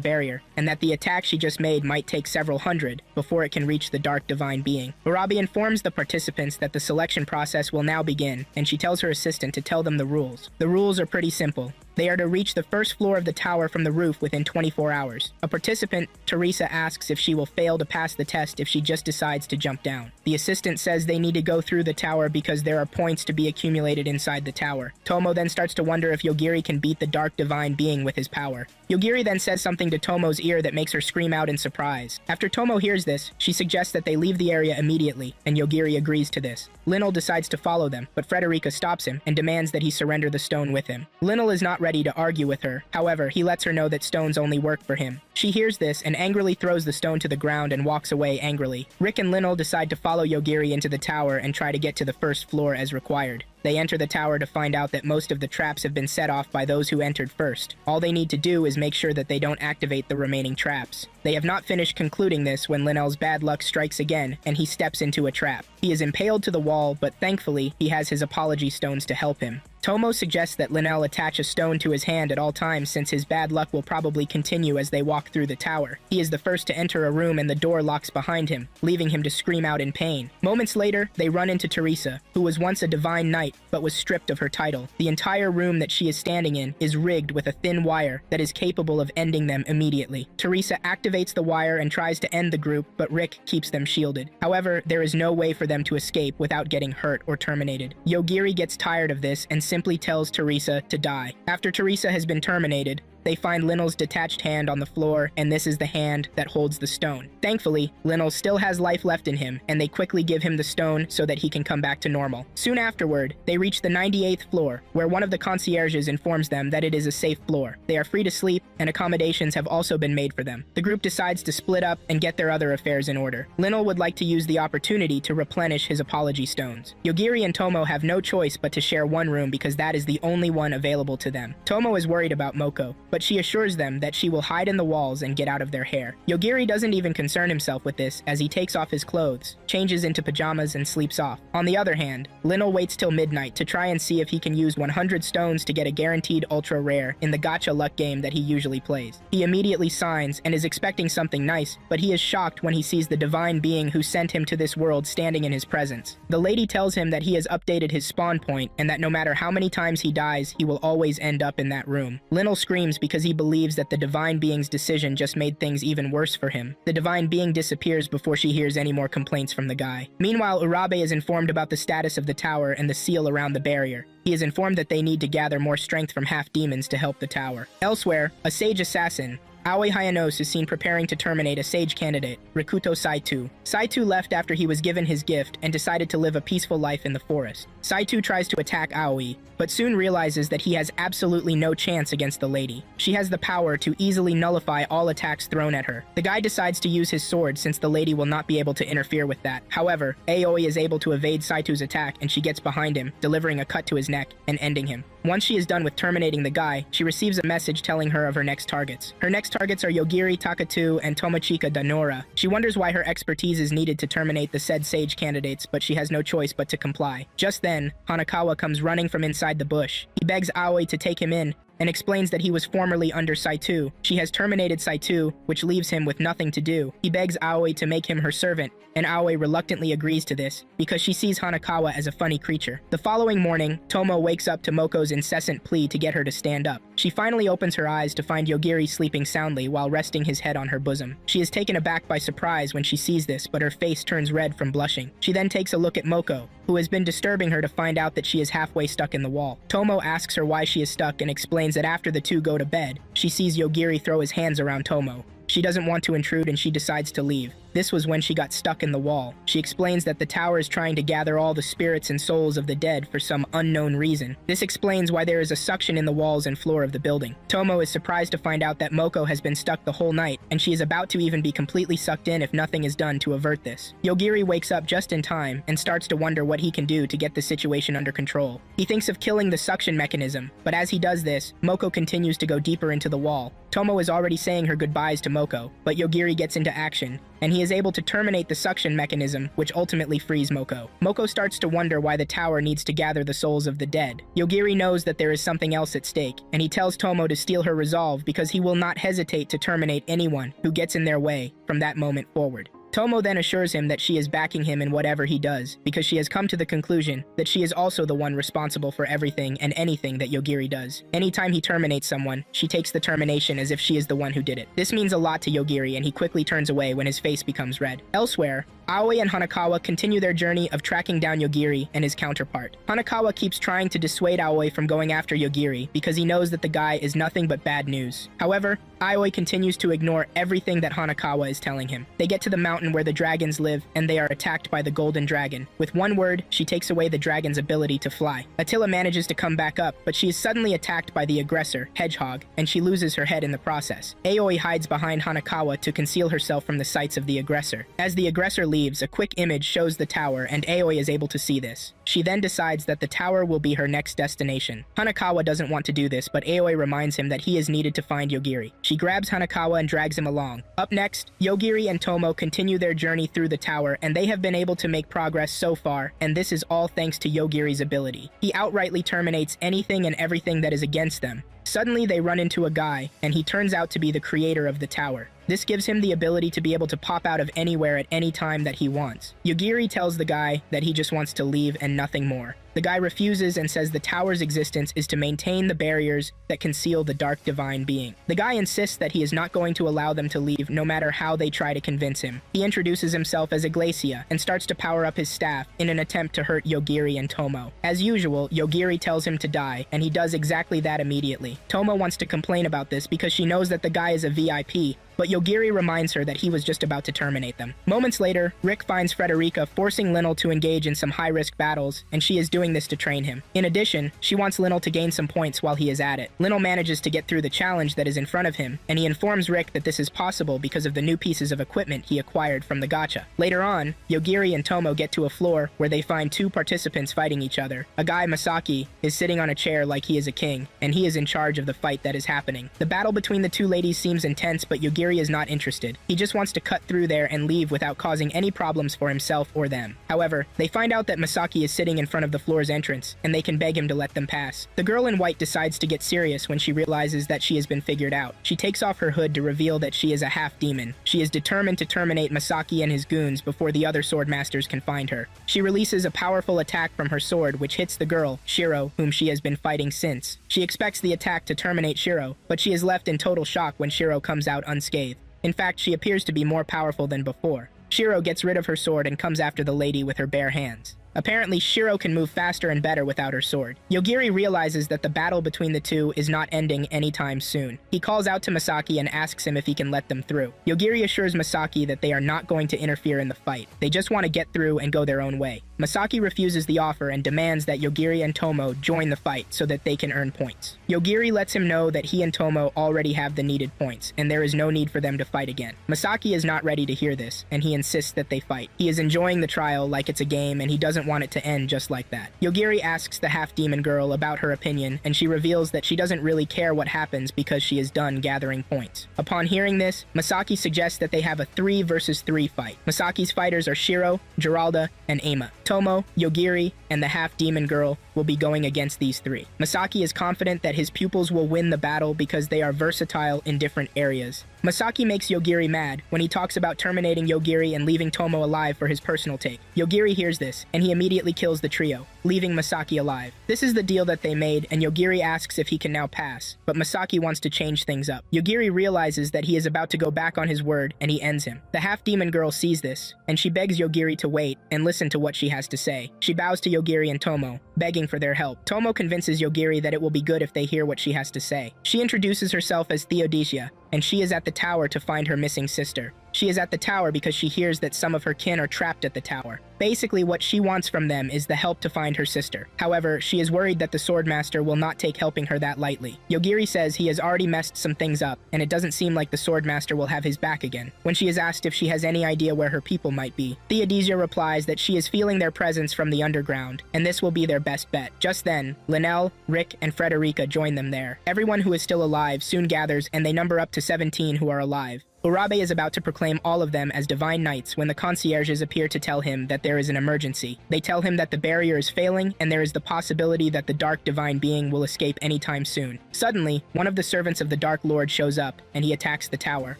barrier, and that the attack she just made might take several hundred before it can reach the Dark Divine Being. Urabe informs the participants that the selection process will now begin, and she tells her assistant to tell them the rules. The rules are pretty simple. They are to reach the first floor of the tower from the roof within 24 hours. A participant, Teresa, asks if she will fail to pass the test if she just decides to jump down. The assistant says they need to go through the tower because there are points to be accumulated inside the tower. Tomo then starts to wonder if Yogiri can beat the Dark Divine Being with his power. Yogiri then says something to Tomo's ear that makes her scream out in surprise. After Tomo hears this, she suggests that they leave the area immediately, and Yogiri agrees to this. Linnell decides to follow them, but Frederica stops him and demands that he surrender the stone with him. Linnell is not ready to argue with her. However, he lets her know that stones only work for him. She hears this and angrily throws the stone to the ground and walks away angrily. Rick and Linnell decide to follow Yogiri into the tower and try to get to the first floor as required. They enter the tower to find out that most of the traps have been set off by those who entered first. All they need to do is make sure that they don't activate the remaining traps. They have not finished concluding this when Linnell's bad luck strikes again, and he steps into a trap. He is impaled to the wall, but thankfully, he has his apology stones to help him. Tomo suggests that Linnell attach a stone to his hand at all times since his bad luck will probably continue as they walk through the tower. He is the first to enter a room and the door locks behind him, leaving him to scream out in pain. Moments later, they run into Teresa, who was once a divine knight, but was stripped of her title. The entire room that she is standing in is rigged with a thin wire that is capable of ending them immediately. Teresa activates the wire and tries to end the group, but Rick keeps them shielded. However, there is no way for them to escape without getting hurt or terminated. Yogiri gets tired of this and simply tells Teresa to die. After Teresa has been terminated, they find Linnell's detached hand on the floor, and this is the hand that holds the stone. Thankfully, Linnell still has life left in him, and they quickly give him the stone so that he can come back to normal. Soon afterward, they reach the 98th floor, where one of the concierges informs them that it is a safe floor. They are free to sleep, and accommodations have also been made for them. The group decides to split up and get their other affairs in order. Linnell would like to use the opportunity to replenish his apology stones. Yogiri and Tomo have no choice but to share one room because that is the only one available to them. Tomo is worried about Moko, but she assures them that she will hide in the walls and get out of their hair. Yogiri doesn't even concern himself with this as he takes off his clothes, changes into pajamas, and sleeps off. On the other hand, Linnell waits till midnight to try and see if he can use 100 stones to get a guaranteed ultra rare in the gacha luck game that he usually plays. He immediately signs and is expecting something nice, but he is shocked when he sees the divine being who sent him to this world standing in his presence. The lady tells him that he has updated his spawn point and that no matter how many times he dies, he will always end up in that room. Linnell screams leaves because he believes that the divine being's decision just made things even worse for him. The divine being disappears before she hears any more complaints from the guy. Meanwhile, Urabe is informed about the status of the tower and the seal around the barrier. He is informed that they need to gather more strength from half-demons to help the tower. Elsewhere, a sage assassin, Aoi Hayanos, is seen preparing to terminate a sage candidate, Rikuto Saito. Saito left after he was given his gift and decided to live a peaceful life in the forest. Saito tries to attack Aoi, but soon realizes that he has absolutely no chance against the lady. She has the power to easily nullify all attacks thrown at her. The guy decides to use his sword since the lady will not be able to interfere with that. However, Aoi is able to evade Saito's attack and she gets behind him, delivering a cut to his neck and ending him. Once she is done with terminating the guy, she receives a message telling her of her next targets. Her next targets are Yogiri Takatu and Tomochika Danora. She wonders why her expertise is needed to terminate the said sage candidates, but she has no choice but to comply. Just then, Hanakawa comes running from inside the bush. He begs Aoi to take him in, and explains that he was formerly under Saito. She has terminated Saito, which leaves him with nothing to do. He begs Aoi to make him her servant, and Aoi reluctantly agrees to this, because she sees Hanakawa as a funny creature. The following morning, Tomo wakes up to Moko's incessant plea to get her to stand up. She finally opens her eyes to find Yogiri sleeping soundly while resting his head on her bosom. She is taken aback by surprise when she sees this, but her face turns red from blushing. She then takes a look at Moko, who has been disturbing her, to find out that she is halfway stuck in the wall. Tomo asks her why she is stuck and explains that after the two go to bed, she sees Yogiri throw his hands around Tomo. She doesn't want to intrude and she decides to leave. This was when she got stuck in the wall. She explains that the tower is trying to gather all the spirits and souls of the dead for some unknown reason. This explains why there is a suction in the walls and floor of the building. Tomo is surprised to find out that Moko has been stuck the whole night, and she is about to even be completely sucked in if nothing is done to avert this. Yogiri wakes up just in time and starts to wonder what he can do to get the situation under control. He thinks of killing the suction mechanism, but as he does this, Moko continues to go deeper into the wall. Tomo is already saying her goodbyes to Moko, but Yogiri gets into action, and he is able to terminate the suction mechanism, which ultimately frees Moko. Moko starts to wonder why the tower needs to gather the souls of the dead. Yogiri knows that there is something else at stake, and he tells Tomo to steal her resolve because he will not hesitate to terminate anyone who gets in their way from that moment forward. Tomo then assures him that she is backing him in whatever he does, because she has come to the conclusion that she is also the one responsible for everything and anything that Yogiri does. Anytime he terminates someone, she takes the termination as if she is the one who did it. This means a lot to Yogiri, and he quickly turns away when his face becomes red. Elsewhere, Aoi and Hanakawa continue their journey of tracking down Yogiri and his counterpart. Hanakawa keeps trying to dissuade Aoi from going after Yogiri because he knows that the guy is nothing but bad news. However, Aoi continues to ignore everything that Hanakawa is telling him. They get to the mountain where the dragons live, and they are attacked by the golden dragon. With one word, she takes away the dragon's ability to fly. Attila manages to come back up, but she is suddenly attacked by the aggressor, Hedgehog, and she loses her head in the process. Aoi hides behind Hanakawa to conceal herself from the sights of the aggressor. As the aggressor leaves, a quick image shows the tower, and Aoi is able to see this. She then decides that the tower will be her next destination. Hanakawa doesn't want to do this, but Aoi reminds him that he is needed to find Yogiri. She grabs Hanakawa and drags him along. Up next, Yogiri and Tomo continue their journey through the tower, and they have been able to make progress so far, and this is all thanks to Yogiri's ability. He outrightly terminates anything and everything that is against them. Suddenly they run into a guy, and he turns out to be the creator of the tower. This gives him the ability to be able to pop out of anywhere at any time that he wants. Yogiri tells the guy that he just wants to leave and nothing more. The guy refuses and says the tower's existence is to maintain the barriers that conceal the dark divine being. The guy insists that he is not going to allow them to leave no matter how they try to convince him. He introduces himself as Iglesia and starts to power up his staff in an attempt to hurt Yogiri and Tomo. As usual, Yogiri tells him to die, and he does exactly that immediately. Tomo wants to complain about this because she knows that the guy is a VIP, but Yogiri reminds her that he was just about to terminate them. Moments later, Rick finds Frederica forcing Linnell to engage in some high-risk battles, and she is doing this to train him. In addition, she wants Linnell to gain some points while he is at it. Linnell manages to get through the challenge that is in front of him, and he informs Rick that this is possible because of the new pieces of equipment he acquired from the gacha. Later on, Yogiri and Tomo get to a floor where they find two participants fighting each other. A guy, Masaki, is sitting on a chair like he is a king, and he is in charge of the fight that is happening. The battle between the two ladies seems intense, but Yogiri is not interested. He just wants to cut through there and leave without causing any problems for himself or them. However, they find out that Masaki is sitting in front of the floor floor's entrance, and they can beg him to let them pass. The girl in white decides to get serious when she realizes that she has been figured out. She takes off her hood to reveal that she is a half-demon. She is determined to terminate Masaki and his goons before the other sword masters can find her. She releases a powerful attack from her sword which hits the girl, Shiro, whom she has been fighting since. She expects the attack to terminate Shiro, but she is left in total shock when Shiro comes out unscathed. In fact, she appears to be more powerful than before. Shiro gets rid of her sword and comes after the lady with her bare hands. Apparently, Shiro can move faster and better without her sword. Yogiri realizes that the battle between the two is not ending anytime soon. He calls out to Masaki and asks him if he can let them through. Yogiri assures Masaki that they are not going to interfere in the fight. They just want to get through and go their own way. Masaki refuses the offer and demands that Yogiri and Tomo join the fight so that they can earn points. Yogiri lets him know that he and Tomo already have the needed points, and there is no need for them to fight again. Masaki is not ready to hear this, and he insists that they fight. He is enjoying the trial like it's a game, and he doesn't want it to end just like that. Yogiri asks the half-demon girl about her opinion, and she reveals that she doesn't really care what happens because she is done gathering points. Upon hearing this, Masaki suggests that they have a 3 versus 3 fight. Masaki's fighters are Shiro, Geralda, and Ama. Tomo, Yogiri, and the half-demon girl will be going against these 3. Masaki is confident that his pupils will win the battle because they are versatile in different areas. Masaki makes Yogiri mad when he talks about terminating Yogiri and leaving Tomo alive for his personal take. Yogiri hears this, and he immediately kills the trio, leaving Masaki alive. This is the deal that they made, and Yogiri asks if he can now pass, but Masaki wants to change things up. Yogiri realizes that he is about to go back on his word, and he ends him. The half-demon girl sees this, and she begs Yogiri to wait and listen to what she has to say. She bows to Yogiri and Tomo, begging for their help. Tomo convinces Yogiri that it will be good if they hear what she has to say. She introduces herself as Theodosia, and she is at the tower to find her missing sister. She is at the tower because she hears that some of her kin are trapped at the tower. Basically, what she wants from them is the help to find her sister. However, she is worried that the Swordmaster will not take helping her that lightly. Yogiri says he has already messed some things up, and it doesn't seem like the Swordmaster will have his back again. When she is asked if she has any idea where her people might be, Theodosia replies that she is feeling their presence from the underground, and this will be their best bet. Just then, Linnell, Rick, and Frederica join them there. Everyone who is still alive soon gathers, and they number up to 17 who are alive. Urabe is about to proclaim all of them as divine knights when the concierges appear to tell him that there is an emergency. They tell him that the barrier is failing and there is the possibility that the dark divine being will escape anytime soon. Suddenly, one of the servants of the Dark Lord shows up and he attacks the tower,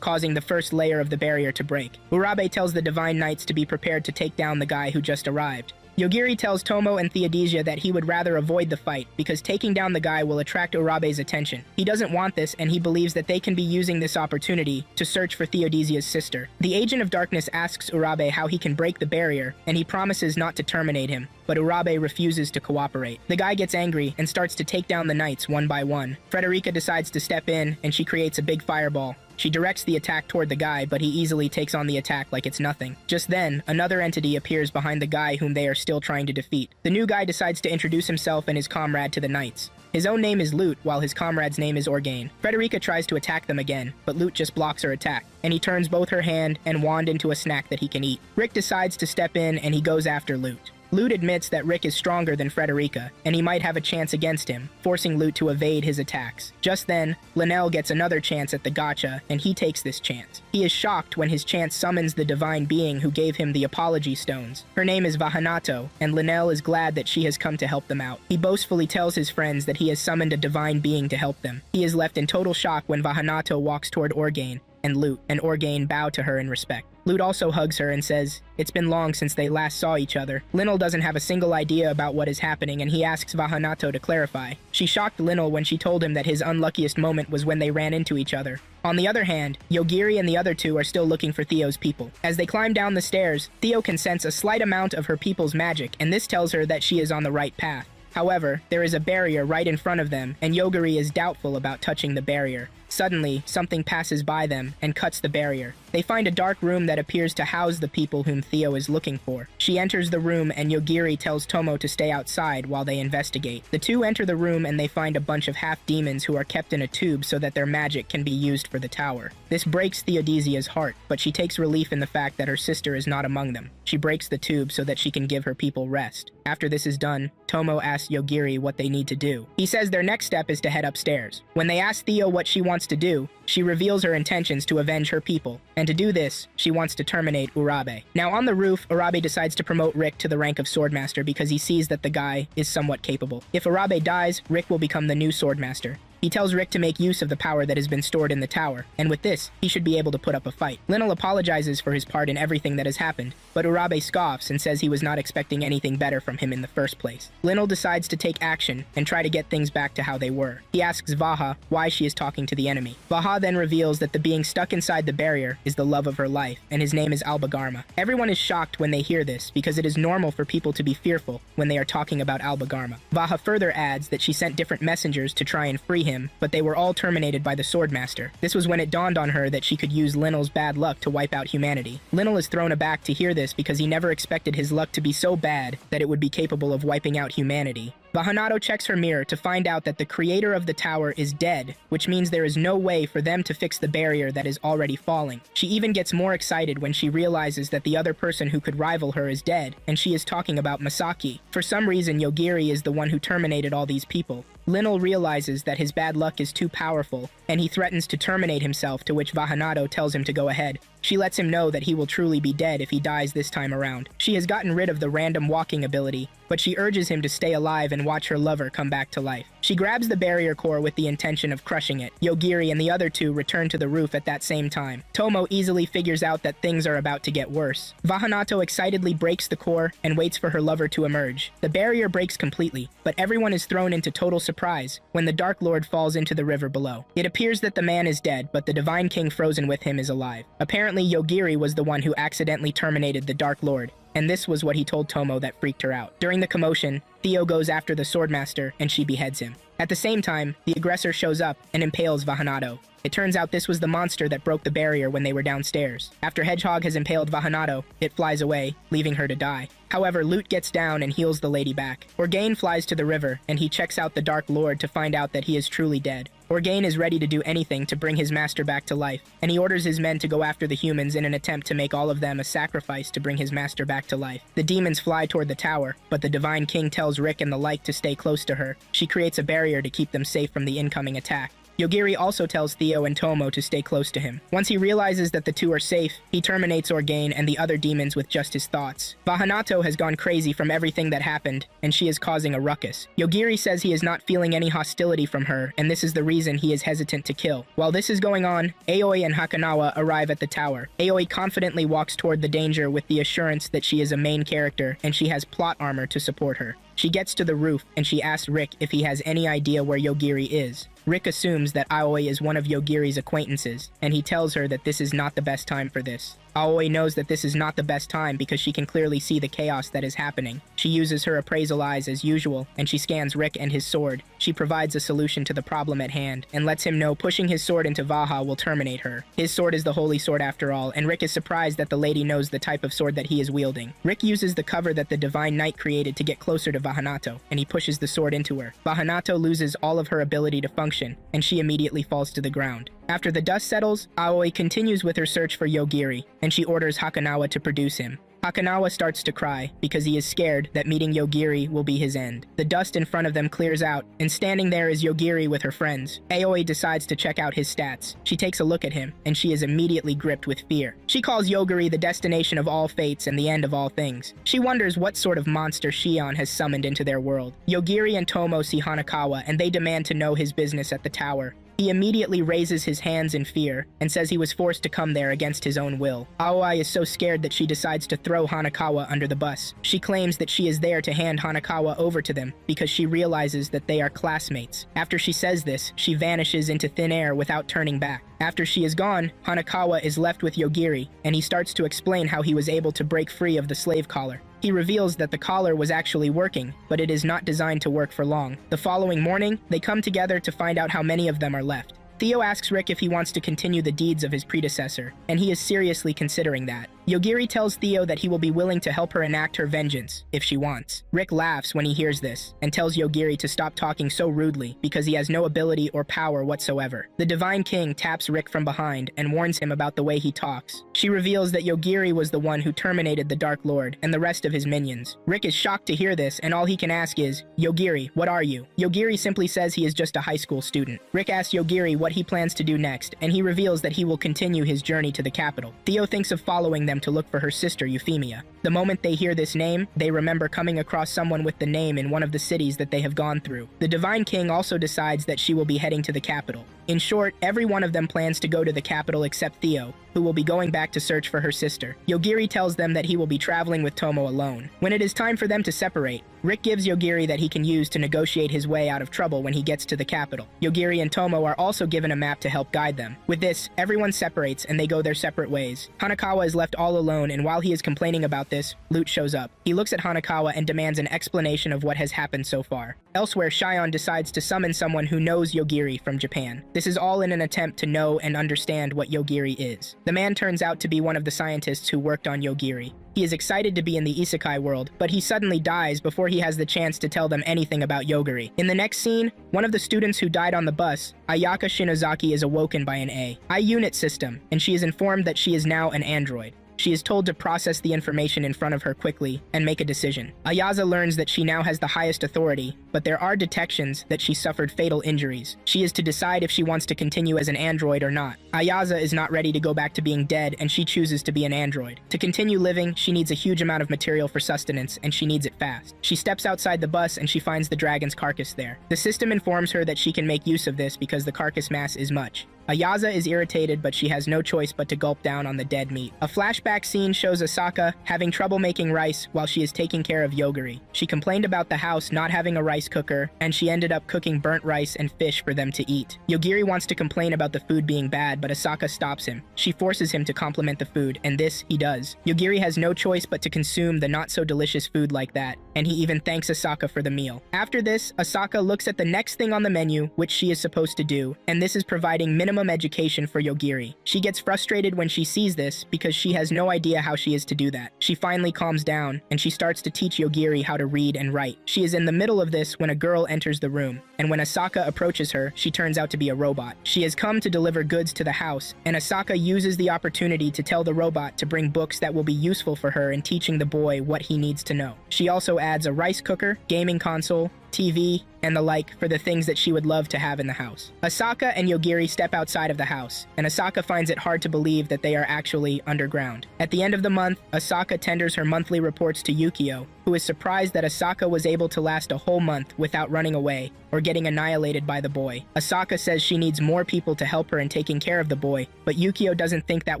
causing the first layer of the barrier to break. Urabe tells the divine knights to be prepared to take down the guy who just arrived. Yogiri tells Tomo and Theodosia that he would rather avoid the fight because taking down the guy will attract Urabe's attention. He doesn't want this and he believes that they can be using this opportunity to search for Theodosia's sister. The Agent of Darkness asks Urabe how he can break the barrier and he promises not to terminate him, but Urabe refuses to cooperate. The guy gets angry and starts to take down the knights one by one. Frederica decides to step in and she creates a big fireball. She directs the attack toward the guy, but he easily takes on the attack like it's nothing. Just then, another entity appears behind the guy whom they are still trying to defeat. The new guy decides to introduce himself and his comrade to the knights. His own name is Lute, while his comrade's name is Orgain. Frederica tries to attack them again, but Lute just blocks her attack, and he turns both her hand and wand into a snack that he can eat. Rick decides to step in and he goes after Lute. Lute admits that Rick is stronger than Frederica, and he might have a chance against him, forcing Lute to evade his attacks. Just then, Linnell gets another chance at the gacha, and he takes this chance. He is shocked when his chance summons the divine being who gave him the apology stones. Her name is Vahanato, and Linnell is glad that she has come to help them out. He boastfully tells his friends that he has summoned a divine being to help them. He is left in total shock when Vahanato walks toward Orgain and Lute, and Orgain bow to her in respect. Lute also hugs her and says, "It's been long since they last saw each other." Linnell doesn't have a single idea about what is happening and he asks Vahanato to clarify. She shocked Linnell when she told him that his unluckiest moment was when they ran into each other. On the other hand, Yogiri and the other two are still looking for Theo's people. As they climb down the stairs, Theo can sense a slight amount of her people's magic, and this tells her that she is on the right path. However, there is a barrier right in front of them, and Yogiri is doubtful about touching the barrier. Suddenly, something passes by them and cuts the barrier. They find a dark room that appears to house the people whom Theo is looking for. She enters the room and Yogiri tells Tomo to stay outside while they investigate. The two enter the room and they find a bunch of half-demons who are kept in a tube so that their magic can be used for the tower. This breaks Theodosia's heart, but she takes relief in the fact that her sister is not among them. She breaks the tube so that she can give her people rest. After this is done, Tomo asks asks Yogiri what they need to do. He says their next step is to head upstairs. When they ask Theo what she wants to do, she reveals her intentions to avenge her people, and to do this, she wants to terminate Urabe. Now on the roof, Urabe decides to promote Rick to the rank of Swordmaster because he sees that the guy is somewhat capable. If Urabe dies, Rick will become the new Swordmaster. He tells Rick to make use of the power that has been stored in the tower, and with this, he should be able to put up a fight. Linnell apologizes for his part in everything that has happened, but Urabe scoffs and says he was not expecting anything better from him in the first place. Linnell decides to take action and try to get things back to how they were. He asks Vaha why she is talking to the enemy. Vaha then reveals that the being stuck inside the barrier is the love of her life, and his name is Albagarma. Everyone is shocked when they hear this, because it is normal for people to be fearful when they are talking about Albagarma. Vaha further adds that she sent different messengers to try and free him, but they were all terminated by the Swordmaster. This was when it dawned on her that she could use Linnell's bad luck to wipe out humanity. Linnell is thrown aback to hear this because he never expected his luck to be so bad that it would be capable of wiping out humanity. Vahanato checks her mirror to find out that the creator of the tower is dead, which means there is no way for them to fix the barrier that is already falling. She even gets more excited when she realizes that the other person who could rival her is dead, and she is talking about Masaki. For some reason, Yogiri is the one who terminated all these people. Linnell realizes that his bad luck is too powerful, and he threatens to terminate himself, to which Vahanato tells him to go ahead. She lets him know that he will truly be dead if he dies this time around. She has gotten rid of the random walking ability, but she urges him to stay alive and watch her lover come back to life. She grabs the barrier core with the intention of crushing it. Yogiri and the other two return to the roof at that same time. Tomo easily figures out that things are about to get worse. Vahanato excitedly breaks the core and waits for her lover to emerge. The barrier breaks completely, but everyone is thrown into total surprise when the Dark Lord falls into the river below. It appears that the man is dead, but the Divine King frozen with him is alive. Apparently, Yogiri was the one who accidentally terminated the Dark Lord, and this was what he told Tomo that freaked her out. During the commotion, Theo goes after the Swordmaster, and she beheads him. At the same time, the aggressor shows up and impales Vahanato. It turns out this was the monster that broke the barrier when they were downstairs. After Hedgehog has impaled Vahanato, it flies away, leaving her to die. However, Lute gets down and heals the lady back. Orgain flies to the river, and he checks out the Dark Lord to find out that he is truly dead. Orgain is ready to do anything to bring his master back to life, and he orders his men to go after the humans in an attempt to make all of them a sacrifice to bring his master back to life. The demons fly toward the tower, but the Divine King tells Rick and the like to stay close to her. She creates a barrier to keep them safe from the incoming attack. Yogiri also tells Theo and Tomo to stay close to him. Once he realizes that the two are safe, he terminates Orgain and the other demons with just his thoughts. Vahanato has gone crazy from everything that happened, and she is causing a ruckus. Yogiri says he is not feeling any hostility from her, and this is the reason he is hesitant to kill. While this is going on, Aoi and Hakanawa arrive at the tower. Aoi confidently walks toward the danger with the assurance that she is a main character, and she has plot armor to support her. She gets to the roof, and she asks Rick if he has any idea where Yogiri is. Rick assumes that Aoi is one of Yogiri's acquaintances, and he tells her that this is not the best time for this. Aoi knows that this is not the best time because she can clearly see the chaos that is happening. She uses her appraisal eyes as usual, and she scans Rick and his sword. She provides a solution to the problem at hand, and lets him know pushing his sword into Vaha will terminate her. His sword is the holy sword after all, and Rick is surprised that the lady knows the type of sword that he is wielding. Rick uses the cover that the Divine Knight created to get closer to Vahanato, and he pushes the sword into her. Vahanato loses all of her ability to function, and she immediately falls to the ground. After the dust settles, Aoi continues with her search for Yogiri, and she orders Hakanawa to produce him. Hakanawa starts to cry because he is scared that meeting Yogiri will be his end. The dust in front of them clears out, and standing there is Yogiri with her friends. Aoi decides to check out his stats. She takes a look at him, and she is immediately gripped with fear. She calls Yogiri the destination of all fates and the end of all things. She wonders what sort of monster Shion has summoned into their world. Yogiri and Tomo see Hanakawa, and they demand to know his business at the tower. He immediately raises his hands in fear and says he was forced to come there against his own will. Aoi is so scared that she decides to throw Hanakawa under the bus. She claims that she is there to hand Hanakawa over to them because she realizes that they are classmates. After she says this, she vanishes into thin air without turning back. After she is gone, Hanakawa is left with Yogiri, and he starts to explain how he was able to break free of the slave collar. He reveals that the collar was actually working, but it is not designed to work for long. The following morning, they come together to find out how many of them are left. Theo asks Rick if he wants to continue the deeds of his predecessor, and he is seriously considering that. Yogiri tells Theo that he will be willing to help her enact her vengeance, if she wants. Rick laughs when he hears this, and tells Yogiri to stop talking so rudely because he has no ability or power whatsoever. The Divine King taps Rick from behind and warns him about the way he talks. She reveals that Yogiri was the one who terminated the Dark Lord and the rest of his minions. Rick is shocked to hear this, and all he can ask is, "Yogiri, what are you?" Yogiri simply says he is just a high school student. Rick asks Yogiri what he plans to do next, and he reveals that he will continue his journey to the capital. Theo thinks of following them to look for her sister Euphemia. The moment they hear this name, they remember coming across someone with the name in one of the cities that they have gone through. The Divine King also decides that she will be heading to the capital. In short, every one of them plans to go to the capital except Theo, who will be going back to search for her sister. Yogiri tells them that he will be traveling with Tomo alone. When it is time for them to separate, Rick gives Yogiri that he can use to negotiate his way out of trouble when he gets to the capital. Yogiri and Tomo are also given a map to help guide them. With this, everyone separates and they go their separate ways. Hanakawa is left all alone, and while he is complaining about this, Lute shows up. He looks at Hanakawa and demands an explanation of what has happened so far. Elsewhere, Shion decides to summon someone who knows Yogiri from Japan. This is all in an attempt to know and understand what Yogiri is. The man turns out to be one of the scientists who worked on Yogiri. He is excited to be in the isekai world, but he suddenly dies before he has the chance to tell them anything about Yogiri. In the next scene, one of the students who died on the bus, Ayaka Shinozaki, is awoken by an I-unit system, and she is informed that she is now an android. She is told to process the information in front of her quickly and make a decision. Ayaza learns that she now has the highest authority, but there are detections that she suffered fatal injuries. She is to decide if she wants to continue as an android or not. Ayaza is not ready to go back to being dead, and she chooses to be an android. To continue living, she needs a huge amount of material for sustenance, and she needs it fast. She steps outside the bus and she finds the dragon's carcass there. The system informs her that she can make use of this because the carcass mass is much. Ayaza is irritated, but she has no choice but to gulp down on the dead meat. A flashback scene shows Asaka having trouble making rice while she is taking care of Yogiri. She complained about the house not having a rice cooker, and she ended up cooking burnt rice and fish for them to eat. Yogiri wants to complain about the food being bad, but Asaka stops him. She forces him to compliment the food, and this he does. Yogiri has no choice but to consume the not-so-delicious food like that, and he even thanks Asaka for the meal. After this, Asaka looks at the next thing on the menu, which she is supposed to do, and this is providing minimum education for Yogiri. She gets frustrated when she sees this because she has no idea how she is to do that. She finally calms down, and she starts to teach Yogiri how to read and write. She is in the middle of this when a girl enters the room, and when Asaka approaches her, she turns out to be a robot. She has come to deliver goods to the house, and Asaka uses the opportunity to tell the robot to bring books that will be useful for her in teaching the boy what he needs to know. She also adds a rice cooker, gaming console, TV, and the like for the things that she would love to have in the house. Asaka and Yogiri step outside of the house, and Asaka finds it hard to believe that they are actually underground. At the end of the month, Asaka tenders her monthly reports to Yukio, who is surprised that Asaka was able to last a whole month without running away or getting annihilated by the boy. Asaka says she needs more people to help her in taking care of the boy, but Yukio doesn't think that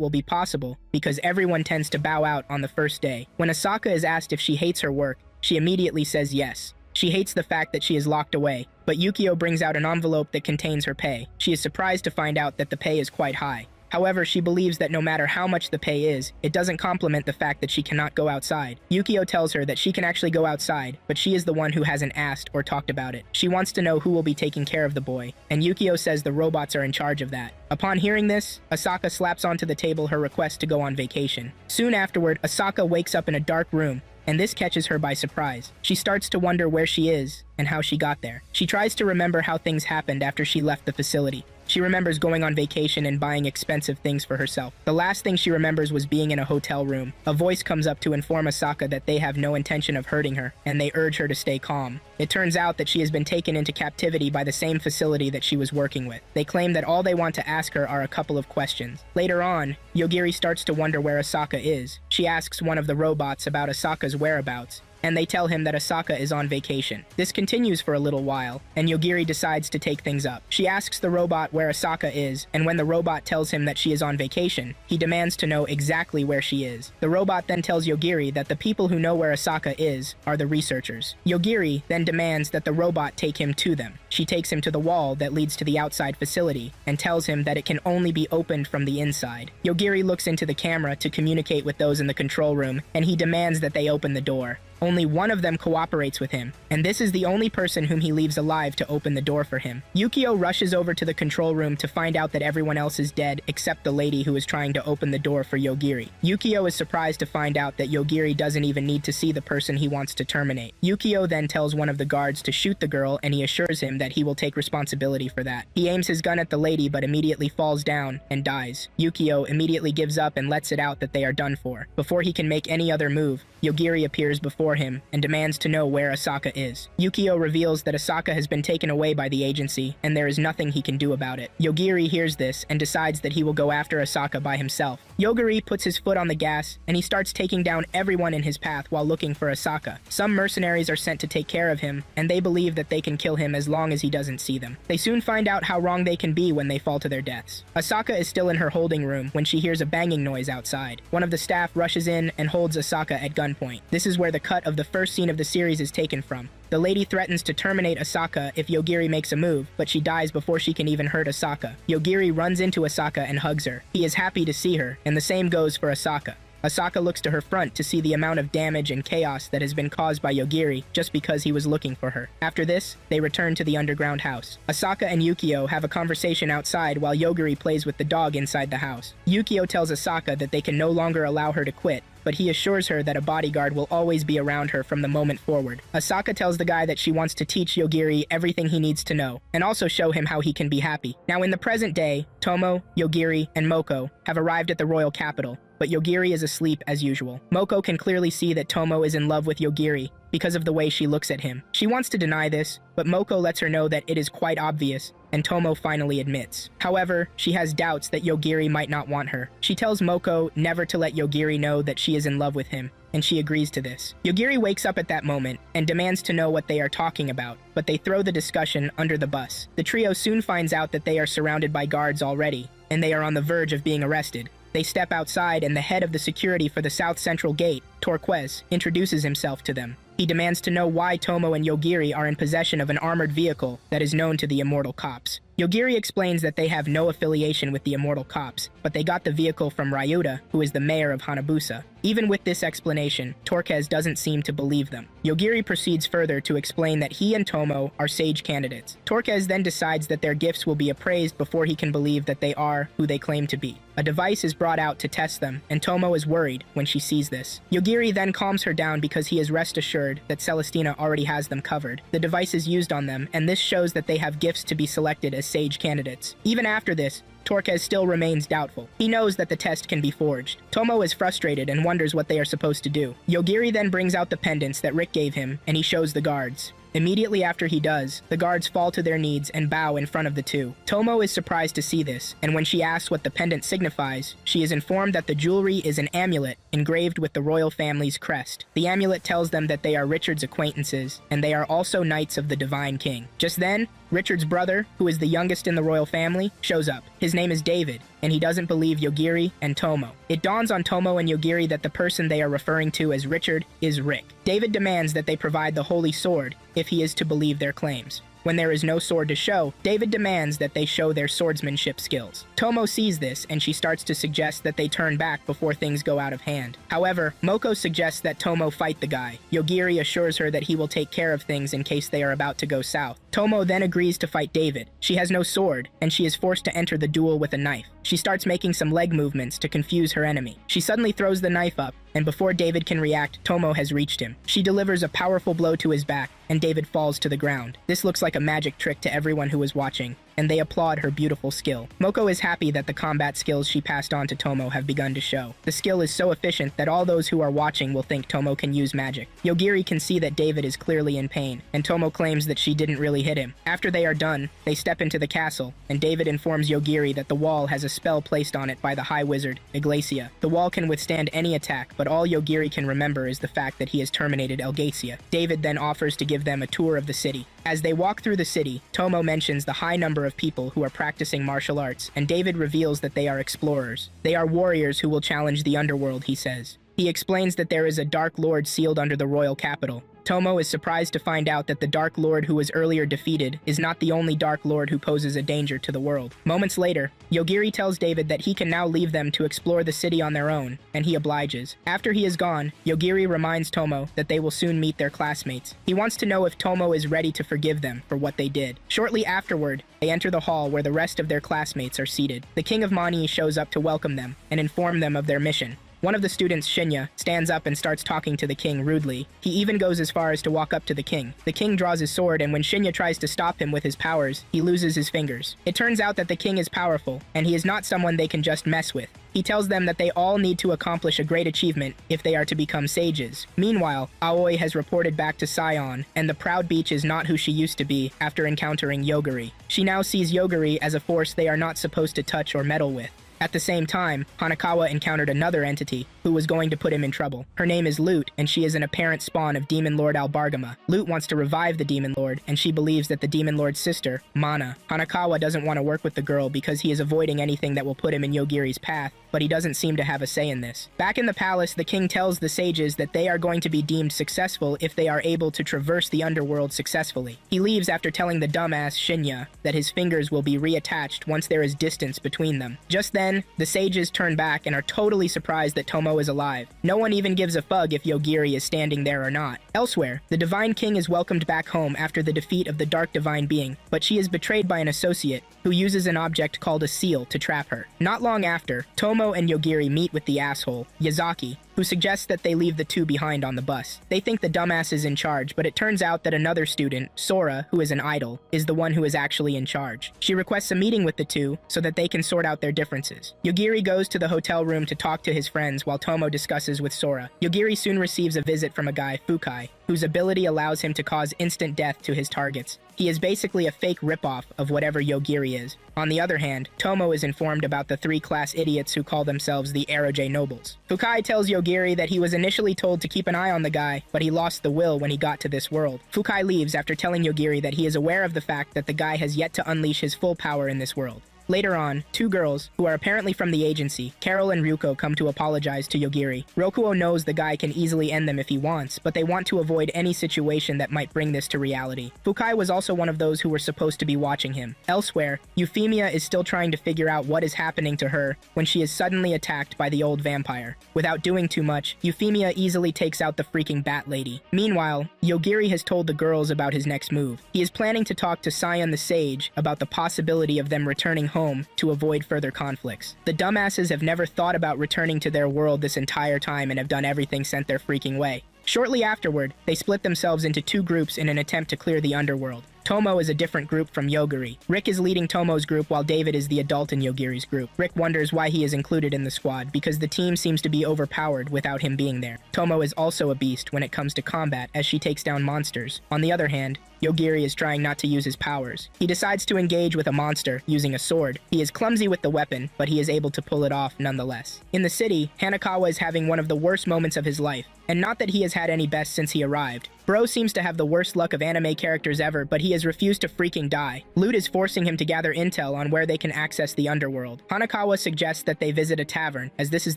will be possible because everyone tends to bow out on the first day. When Asaka is asked if she hates her work, she immediately says yes. She hates the fact that she is locked away, but Yukio brings out an envelope that contains her pay. She is surprised to find out that the pay is quite high. However, she believes that no matter how much the pay is, it doesn't complement the fact that she cannot go outside. Yukio tells her that she can actually go outside, but she is the one who hasn't asked or talked about it. She wants to know who will be taking care of the boy, and Yukio says the robots are in charge of that. Upon hearing this, Asaka slaps onto the table her request to go on vacation. Soon afterward, Asaka wakes up in a dark room, and this catches her by surprise. She starts to wonder where she is and how she got there. She tries to remember how things happened after she left the facility. She remembers going on vacation and buying expensive things for herself. The last thing she remembers was being in a hotel room. A voice comes up to inform Asaka that they have no intention of hurting her, and they urge her to stay calm. It turns out that she has been taken into captivity by the same facility that she was working with. They claim that all they want to ask her are a couple of questions. Later on, Yogiri starts to wonder where Asaka is. She asks one of the robots about Asaka's whereabouts, and they tell him that Asaka is on vacation. This continues for a little while, and Yogiri decides to take things up. She asks the robot where Asaka is, and when the robot tells him that she is on vacation, he demands to know exactly where she is. The robot then tells Yogiri that the people who know where Asaka is are the researchers. Yogiri then demands that the robot take him to them. She takes him to the wall that leads to the outside facility, and tells him that it can only be opened from the inside. Yogiri looks into the camera to communicate with those in the control room, and he demands that they open the door. Only one of them cooperates with him, and this is the only person whom he leaves alive to open the door for him. Yukio rushes over to the control room to find out that everyone else is dead except the lady who is trying to open the door for Yogiri. Yukio is surprised to find out that Yogiri doesn't even need to see the person he wants to terminate. Yukio then tells one of the guards to shoot the girl, and he assures him that he will take responsibility for that. He aims his gun at the lady but immediately falls down and dies. Yukio immediately gives up and lets it out that they are done for. Before he can make any other move, Yogiri appears before him and demands to know where Asaka is. Yukio reveals that Asaka has been taken away by the agency and there is nothing he can do about it. Yogiri hears this and decides that he will go after Asaka by himself. Yogiri puts his foot on the gas and he starts taking down everyone in his path while looking for Asaka. Some mercenaries are sent to take care of him and they believe that they can kill him as long as he doesn't see them. They soon find out how wrong they can be when they fall to their deaths. Asaka is still in her holding room when she hears a banging noise outside. One of the staff rushes in and holds Asaka at gunpoint. This is where the cut of the first scene of the series is taken from. The lady threatens to terminate Asaka if Yogiri makes a move, but she dies before she can even hurt Asaka. Yogiri runs into Asaka and hugs her. He is happy to see her, and the same goes for Asaka. Asaka looks to her front to see the amount of damage and chaos that has been caused by Yogiri just because he was looking for her. After this, they return to the underground house. Asaka and Yukio have a conversation outside while Yogiri plays with the dog inside the house. Yukio tells Asaka that they can no longer allow her to quit, but he assures her that a bodyguard will always be around her from the moment forward. Asaka tells the guy that she wants to teach Yogiri everything he needs to know, and also show him how he can be happy. Now in the present day, Tomo, Yogiri, and Moko have arrived at the royal capital, but Yogiri is asleep as usual. Moko can clearly see that Tomo is in love with Yogiri because of the way she looks at him. She wants to deny this, but Moko lets her know that it is quite obvious, and Tomo finally admits. However, she has doubts that Yogiri might not want her. She tells Moko never to let Yogiri know that she is in love with him, and she agrees to this. Yogiri wakes up at that moment and demands to know what they are talking about, but they throw the discussion under the bus. The trio soon finds out that they are surrounded by guards already, and they are on the verge of being arrested. They step outside and the head of the security for the South Central Gate, Turquoise, introduces himself to them. He demands to know why Tomo and Yogiri are in possession of an armored vehicle that is known to the Immortal Cops. Yogiri explains that they have no affiliation with the Immortal Cops, but they got the vehicle from Ryuta, who is the mayor of Hanabusa. Even with this explanation, Turquoise doesn't seem to believe them. Yogiri proceeds further to explain that he and Tomo are sage candidates. Turquoise then decides that their gifts will be appraised before he can believe that they are who they claim to be. A device is brought out to test them, and Tomo is worried when she sees this. Yogiri then calms her down because he is rest assured that Celestina already has them covered. The device is used on them, and this shows that they have gifts to be selected as sage candidates. Even after this, Turquoise still remains doubtful. He knows that the test can be forged. Tomo is frustrated and wonders what they are supposed to do. Yogiri then brings out the pendants that Rick gave him, and he shows the guards. Immediately after he does, the guards fall to their knees and bow in front of the two. Tomo is surprised to see this, and when she asks what the pendant signifies, she is informed that the jewelry is an amulet engraved with the royal family's crest. The amulet tells them that they are Richard's acquaintances, and they are also knights of the Divine King. Just then, Richard's brother, who is the youngest in the royal family, shows up. His name is David, and he doesn't believe Yogiri and Tomo. It dawns on Tomo and Yogiri that the person they are referring to as Richard is Rick. David demands that they provide the holy sword if he is to believe their claims. When there is no sword to show, David demands that they show their swordsmanship skills. Tomo sees this, and she starts to suggest that they turn back before things go out of hand. However, Moko suggests that Tomo fight the guy. Yogiri assures her that he will take care of things in case they are about to go south. Tomo then agrees to fight David. She has no sword, and she is forced to enter the duel with a knife. She starts making some leg movements to confuse her enemy. She suddenly throws the knife up, and before David can react, Tomo has reached him. She delivers a powerful blow to his back, and David falls to the ground. This looks like a magic trick to everyone who is watching, and they applaud her beautiful skill. Moko is happy that the combat skills she passed on to Tomo have begun to show. The skill is so efficient that all those who are watching will think Tomo can use magic. Yogiri can see that David is clearly in pain, and Tomo claims that she didn't really hit him. After they are done, they step into the castle, and David informs Yogiri that the wall has a spell placed on it by the High Wizard, Iglesia. The wall can withstand any attack, but all Yogiri can remember is the fact that he has terminated Elgacia. David then offers to give them a tour of the city. As they walk through the city, Tomo mentions the high number of people who are practicing martial arts, and David reveals that they are explorers. They are warriors who will challenge the underworld, he says. He explains that there is a Dark Lord sealed under the royal capital. Tomo is surprised to find out that the Dark Lord who was earlier defeated is not the only Dark Lord who poses a danger to the world. Moments later, Yogiri tells David that he can now leave them to explore the city on their own, and he obliges. After he is gone, Yogiri reminds Tomo that they will soon meet their classmates. He wants to know if Tomo is ready to forgive them for what they did. Shortly afterward, they enter the hall where the rest of their classmates are seated. The king of Mani shows up to welcome them and inform them of their mission. One of the students, Shinya, stands up and starts talking to the king rudely. He even goes as far as to walk up to the king. The king draws his sword, and when Shinya tries to stop him with his powers, he loses his fingers. It turns out that the king is powerful, and he is not someone they can just mess with. He tells them that they all need to accomplish a great achievement if they are to become sages. Meanwhile, Aoi has reported back to Sion, and the Proud Beach is not who she used to be after encountering Yogiri. She now sees Yogiri as a force they are not supposed to touch or meddle with. At the same time, Hanakawa encountered another entity who was going to put him in trouble. Her name is Lute, and she is an apparent spawn of Demon Lord Albargama. Lute wants to revive the Demon Lord, and she believes that the Demon Lord's sister, Mana. Hanakawa doesn't want to work with the girl because he is avoiding anything that will put him in Yogiri's path, but he doesn't seem to have a say in this. Back in the palace, the king tells the sages that they are going to be deemed successful if they are able to traverse the underworld successfully. He leaves after telling the dumbass Shinya that his fingers will be reattached once there is distance between them. Just then, the sages turn back and are totally surprised that Tomo is alive. No one even gives a fug if Yogiri is standing there or not. Elsewhere, the Divine King is welcomed back home after the defeat of the Dark Divine Being, but she is betrayed by an associate who uses an object called a seal to trap her. Not long after, Tomo and Yogiri meet with the asshole, Yazaki, who suggests that they leave the two behind on the bus. They think the dumbass is in charge, but it turns out that another student, Sora, who is an idol, is the one who is actually in charge. She requests a meeting with the two so that they can sort out their differences. Yogiri goes to the hotel room to talk to his friends while Tomo discusses with Sora. Yogiri soon receives a visit from a guy, Fukai, whose ability allows him to cause instant death to his targets. He is basically a fake ripoff of whatever Yogiri is. On the other hand, Tomo is informed about the three class idiots who call themselves the Aeroj Nobles. Fukai tells Yogiri that he was initially told to keep an eye on the guy, but he lost the will when he got to this world. Fukai leaves after telling Yogiri that he is aware of the fact that the guy has yet to unleash his full power in this world. Later on, two girls, who are apparently from the agency, Carol and Ryuko, come to apologize to Yogiri. Rokuo knows the guy can easily end them if he wants, but they want to avoid any situation that might bring this to reality. Fukai was also one of those who were supposed to be watching him. Elsewhere, Euphemia is still trying to figure out what is happening to her when she is suddenly attacked by the old vampire. Without doing too much, Euphemia easily takes out the freaking Bat Lady. Meanwhile, Yogiri has told the girls about his next move. He is planning to talk to Sion the Sage about the possibility of them returning home to avoid further conflicts. The dumbasses have never thought about returning to their world this entire time and have done everything sent their freaking way. Shortly afterward, they split themselves into two groups in an attempt to clear the underworld. Tomo is a different group from Yogiri. Rick is leading Tomo's group while David is the adult in Yogiri's group. Rick wonders why he is included in the squad because the team seems to be overpowered without him being there. Tomo is also a beast when it comes to combat as she takes down monsters. On the other hand, Yogiri is trying not to use his powers. He decides to engage with a monster using a sword. He is clumsy with the weapon, but he is able to pull it off nonetheless. In the city, Hanakawa is having one of the worst moments of his life. And not that he has had any best since he arrived. Bro seems to have the worst luck of anime characters ever, but he has refused to freaking die. Lute is forcing him to gather intel on where they can access the underworld. Hanakawa suggests that they visit a tavern, as this is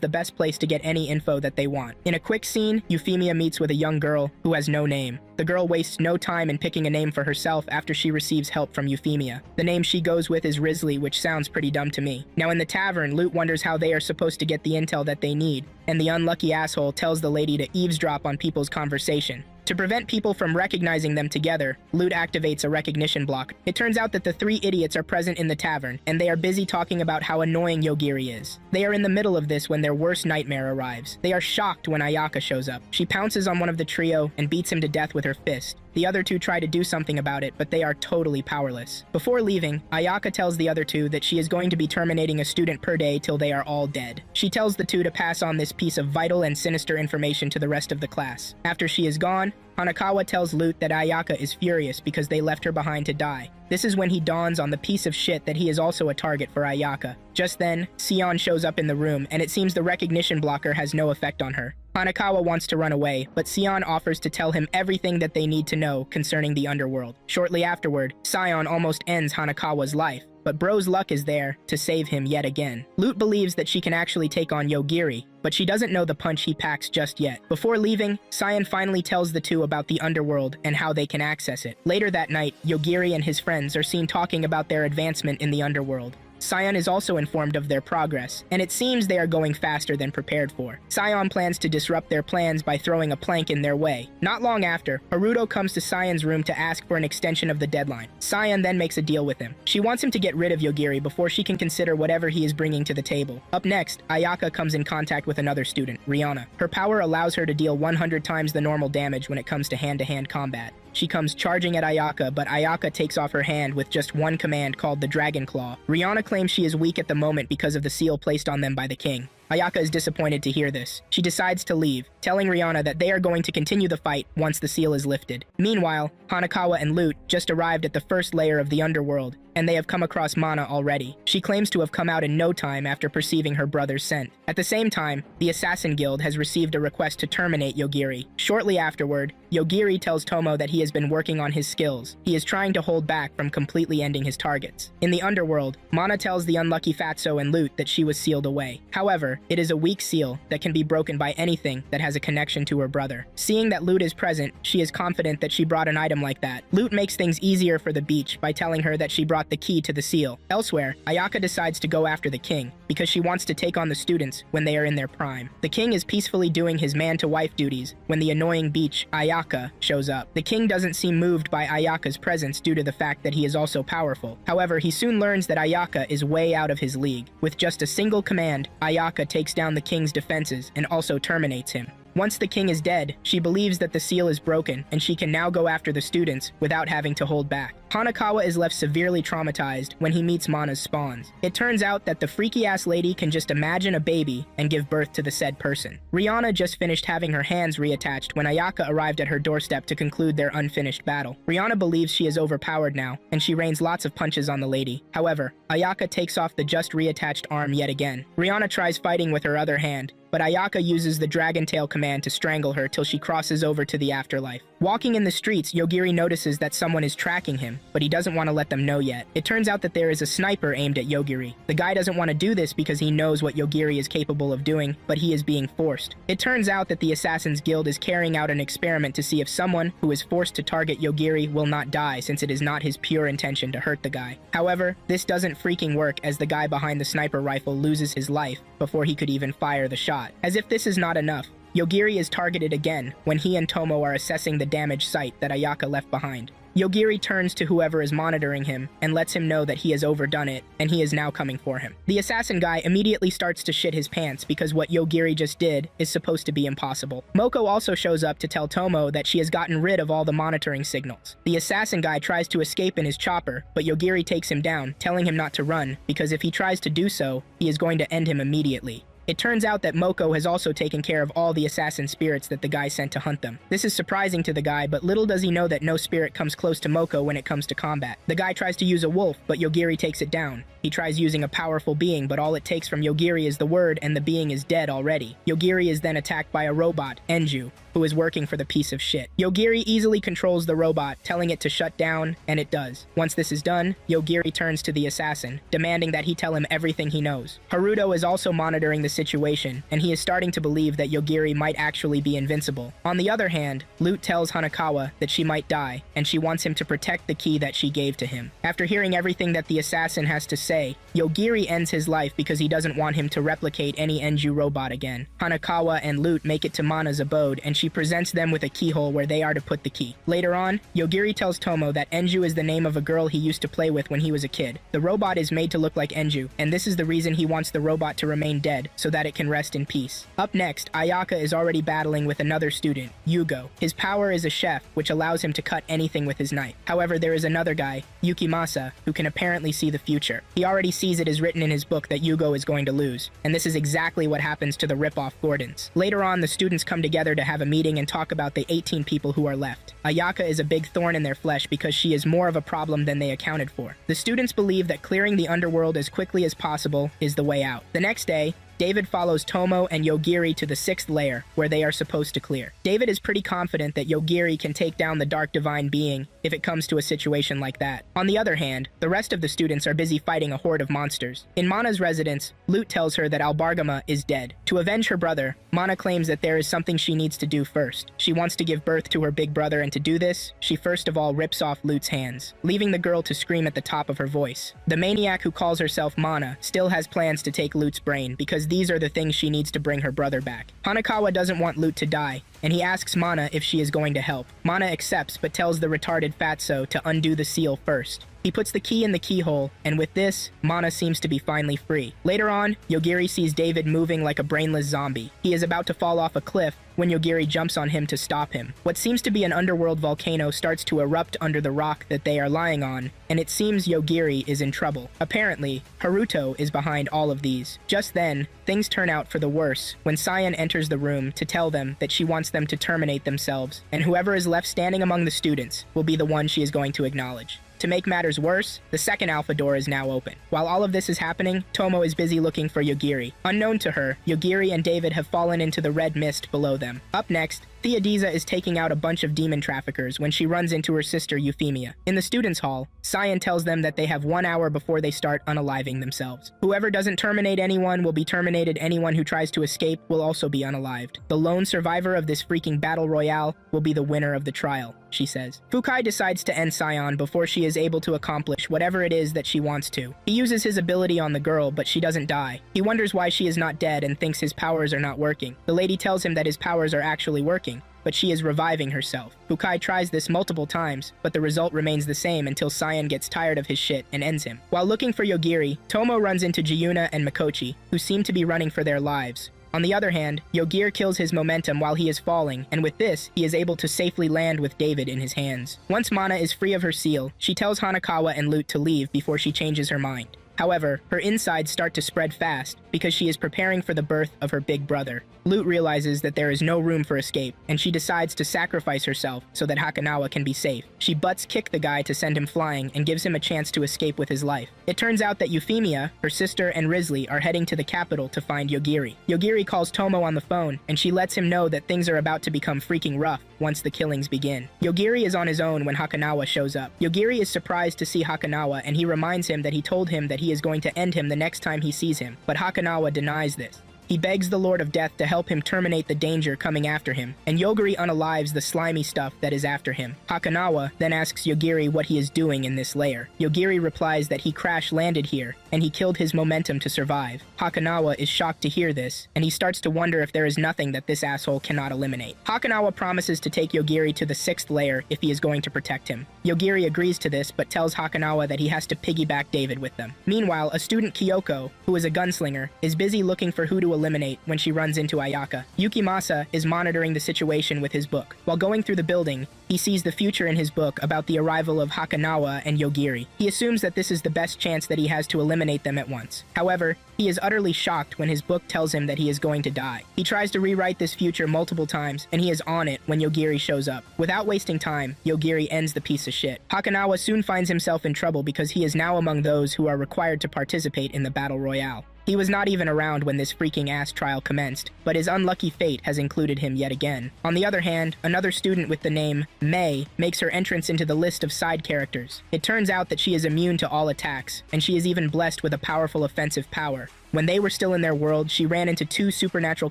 the best place to get any info that they want. In a quick scene, Euphemia meets with a young girl who has no name. The girl wastes no time in picking a name for herself after she receives help from Euphemia. The name she goes with is Risley, which sounds pretty dumb to me. Now in the tavern, Lute wonders how they are supposed to get the intel that they need, and the unlucky asshole tells the lady to eavesdrop on people's conversation. To prevent people from recognizing them together, Lute activates a recognition block. It turns out that the three idiots are present in the tavern, and they are busy talking about how annoying Yogiri is. They are in the middle of this when their worst nightmare arrives. They are shocked when Ayaka shows up. She pounces on one of the trio and beats him to death with her fist. The other two try to do something about it, but they are totally powerless. Before leaving, Ayaka tells the other two that she is going to be terminating a student per day till they are all dead. She tells the two to pass on this piece of vital and sinister information to the rest of the class. After she is gone, Hanakawa tells Lute that Ayaka is furious because they left her behind to die. This is when he dawns on the piece of shit that he is also a target for Ayaka. Just then, Sion shows up in the room, and it seems the recognition blocker has no effect on her. Hanakawa wants to run away, but Sion offers to tell him everything that they need to know concerning the underworld. Shortly afterward, Sion almost ends Hanakawa's life. but Bro's luck is there to save him yet again. Lute believes that she can actually take on Yogiri, but she doesn't know the punch he packs just yet. Before leaving, Saiyan finally tells the two about the underworld and how they can access it. Later that night, Yogiri and his friends are seen talking about their advancement in the underworld. Saiyan is also informed of their progress, and it seems they are going faster than prepared for. Saiyan plans to disrupt their plans by throwing a plank in their way. Not long after, Haruto comes to Saiyan's room to ask for an extension of the deadline. Saiyan then makes a deal with him. She wants him to get rid of Yogiri before she can consider whatever he is bringing to the table. Up next, Ayaka comes in contact with another student, Rihanna. Her power allows her to deal 100 times the normal damage when it comes to hand-to-hand combat. She comes charging at Ayaka, but Ayaka takes off her hand with just one command called the Dragon Claw. Rihanna claims she is weak at the moment because of the seal placed on them by the king. Ayaka is disappointed to hear this. She decides to leave, telling Rihanna that they are going to continue the fight once the seal is lifted. Meanwhile, Hanakawa and Lute just arrived at the first layer of the underworld, and they have come across Mana already. She claims to have come out in no time after perceiving her brother's scent. At the same time, the Assassin Guild has received a request to terminate Yogiri. Shortly afterward, Yogiri tells Tomo that he has been working on his skills. He is trying to hold back from completely ending his targets. In the underworld, Mana tells the unlucky Fatso and Lute that she was sealed away. However, it is a weak seal that can be broken by anything that has a connection to her brother. Seeing that Lute is present, she is confident that she brought an item like that. Lute makes things easier for the beach by telling her that she brought the key to the seal. Elsewhere, Ayaka decides to go after the king, because she wants to take on the students when they are in their prime. The king is peacefully doing his man-to-wife duties when the annoying beach, Ayaka, shows up. The king doesn't seem moved by Ayaka's presence due to the fact that he is also powerful. However, he soon learns that Ayaka is way out of his league. With just a single command, Ayaka takes down the king's defenses and also terminates him. Once the king is dead, she believes that the seal is broken and she can now go after the students without having to hold back. Hanakawa is left severely traumatized when he meets Mana's spawns. It turns out that the freaky-ass lady can just imagine a baby and give birth to the said person. Rihanna just finished having her hands reattached when Ayaka arrived at her doorstep to conclude their unfinished battle. Rihanna believes she is overpowered now, and she rains lots of punches on the lady. However, Ayaka takes off the just reattached arm yet again. Rihanna tries fighting with her other hand, but Ayaka uses the Dragon Tail command to strangle her till she crosses over to the afterlife. Walking in the streets, Yogiri notices that someone is tracking him, but he doesn't want to let them know yet. It turns out that there is a sniper aimed at Yogiri. The guy doesn't want to do this because he knows what Yogiri is capable of doing, but he is being forced. It turns out that the Assassin's Guild is carrying out an experiment to see if someone who is forced to target Yogiri will not die, since it is not his pure intention to hurt the guy. However, this doesn't freaking work, as the guy behind the sniper rifle loses his life before he could even fire the shot. As if this is not enough, Yogiri is targeted again when he and Tomo are assessing the damaged site that Ayaka left behind. Yogiri turns to whoever is monitoring him and lets him know that he has overdone it and he is now coming for him. The assassin guy immediately starts to shit his pants because what Yogiri just did is supposed to be impossible. Moko also shows up to tell Tomo that she has gotten rid of all the monitoring signals. The assassin guy tries to escape in his chopper, but Yogiri takes him down, telling him not to run because if he tries to do so, he is going to end him immediately. It turns out that Moko has also taken care of all the assassin spirits that the guy sent to hunt them. This is surprising to the guy, but little does he know that no spirit comes close to Moko when it comes to combat. The guy tries to use a wolf, but Yogiri takes it down. He tries using a powerful being, but all it takes from Yogiri is the word and the being is dead already. Yogiri is then attacked by a robot, Enju, who is working for the piece of shit. Yogiri easily controls the robot, telling it to shut down, and it does. Once this is done, Yogiri turns to the assassin, demanding that he tell him everything he knows. Haruto is also monitoring the situation, and he is starting to believe that Yogiri might actually be invincible. On the other hand, Lute tells Hanakawa that she might die, and she wants him to protect the key that she gave to him. After hearing everything that the assassin has to say, Yogiri ends his life because he doesn't want him to replicate any Enju robot again. Hanakawa and Lute make it to Mana's abode, and she presents them with a keyhole where they are to put the key. Later on, Yogiri tells Tomo that Enju is the name of a girl he used to play with when he was a kid. The robot is made to look like Enju, and this is the reason he wants the robot to remain dead, so that it can rest in peace. Up next, Ayaka is already battling with another student, Yugo. His power is a chef, which allows him to cut anything with his knife. However, there is another guy, Yukimasa, who can apparently see the future. He already sees it is written in his book that Yugo is going to lose, and this is exactly what happens to the rip-off Gordons. Later on, the students come together to have a meeting and talk about the 18 people who are left. Ayaka is a big thorn in their flesh because she is more of a problem than they accounted for. The students believe that clearing the underworld as quickly as possible is the way out. The next day, David follows Tomo and Yogiri to the 6th layer, where they are supposed to clear. David is pretty confident that Yogiri can take down the dark divine being if it comes to a situation like that. On the other hand, the rest of the students are busy fighting a horde of monsters. In Mana's residence, Lute tells her that Albargama is dead. To avenge her brother, Mana claims that there is something she needs to do first. She wants to give birth to her big brother, and to do this, she first of all rips off Lute's hands, leaving the girl to scream at the top of her voice. The maniac who calls herself Mana still has plans to take Lute's brain, because these are the things she needs to bring her brother back. Hanakawa doesn't want Lute to die, and he asks Mana if she is going to help. Mana accepts, but tells the retarded Fatso to undo the seal first. He puts the key in the keyhole, and with this, Mana seems to be finally free. Later on, Yogiri sees David moving like a brainless zombie. He is about to fall off a cliff when Yogiri jumps on him to stop him. What seems to be an underworld volcano starts to erupt under the rock that they are lying on, and it seems Yogiri is in trouble. Apparently, Haruto is behind all of these. Just then, things turn out for the worse when Cyan enters the room to tell them that she wants them to terminate themselves, and whoever is left standing among the students will be the one she is going to acknowledge. To make matters worse, the second alpha door is now open. While all of this is happening, Tomo is busy looking for Yogiri. Unknown to her, Yogiri and David have fallen into the red mist below them. Up next, Theodiza is taking out a bunch of demon traffickers when she runs into her sister Euphemia. In the students' hall, Cyan tells them that they have 1 hour before they start unaliving themselves. Whoever doesn't terminate anyone will be terminated. Anyone who tries to escape will also be unalived. The lone survivor of this freaking battle royale will be the winner of the trial, she says. Fukai decides to end Cyan before she is able to accomplish whatever it is that she wants to. He uses his ability on the girl, but she doesn't die. He wonders why she is not dead and thinks his powers are not working. The lady tells him that his powers are actually working, but she is reviving herself. Fukai tries this multiple times, but the result remains the same until Cyan gets tired of his shit and ends him. While looking for Yogiri, Tomo runs into Jiyuna and Mikochi, who seem to be running for their lives. On the other hand, Yogiri kills his momentum while he is falling, and with this, he is able to safely land with David in his hands. Once Mana is free of her seal, she tells Hanakawa and Lute to leave before she changes her mind. However, her insides start to spread fast because she is preparing for the birth of her big brother. Lute realizes that there is no room for escape, and she decides to sacrifice herself so that Hakanawa can be safe. She butts-kick the guy to send him flying and gives him a chance to escape with his life. It turns out that Euphemia, her sister, and Risley are heading to the capital to find Yogiri. Yogiri calls Tomo on the phone, and she lets him know that things are about to become freaking rough once the killings begin. Yogiri is on his own when Hakanawa shows up. Yogiri is surprised to see Hakanawa, and he reminds him that he told him that he is going to end him the next time he sees him, but Hakanawa denies this. He begs the Lord of Death to help him terminate the danger coming after him, and Yogiri unalives the slimy stuff that is after him. Hakanawa then asks Yogiri what he is doing in this lair. Yogiri replies that he crash-landed here, and he killed his momentum to survive. Hakanawa is shocked to hear this, and he starts to wonder if there is nothing that this asshole cannot eliminate. Hakanawa promises to take Yogiri to the 6th layer if he is going to protect him. Yogiri agrees to this, but tells Hakanawa that he has to piggyback David with them. Meanwhile, a student Kyoko, who is a gunslinger, is busy looking for who to eliminate when she runs into Ayaka. Yukimasa is monitoring the situation with his book. While going through the building, he sees the future in his book about the arrival of Hakanawa and Yogiri. He assumes that this is the best chance that he has to eliminate them at once. However, he is utterly shocked when his book tells him that he is going to die. He tries to rewrite this future multiple times, and he is on it when Yogiri shows up. Without wasting time, Yogiri ends the piece of shit. Hakanawa soon finds himself in trouble because he is now among those who are required to participate in the battle royale. He was not even around when this freaking ass trial commenced, but his unlucky fate has included him yet again. On the other hand, another student with the name Mei makes her entrance into the list of side characters. It turns out that she is immune to all attacks, and she is even blessed with a powerful offensive power. When they were still in their world, she ran into 2 supernatural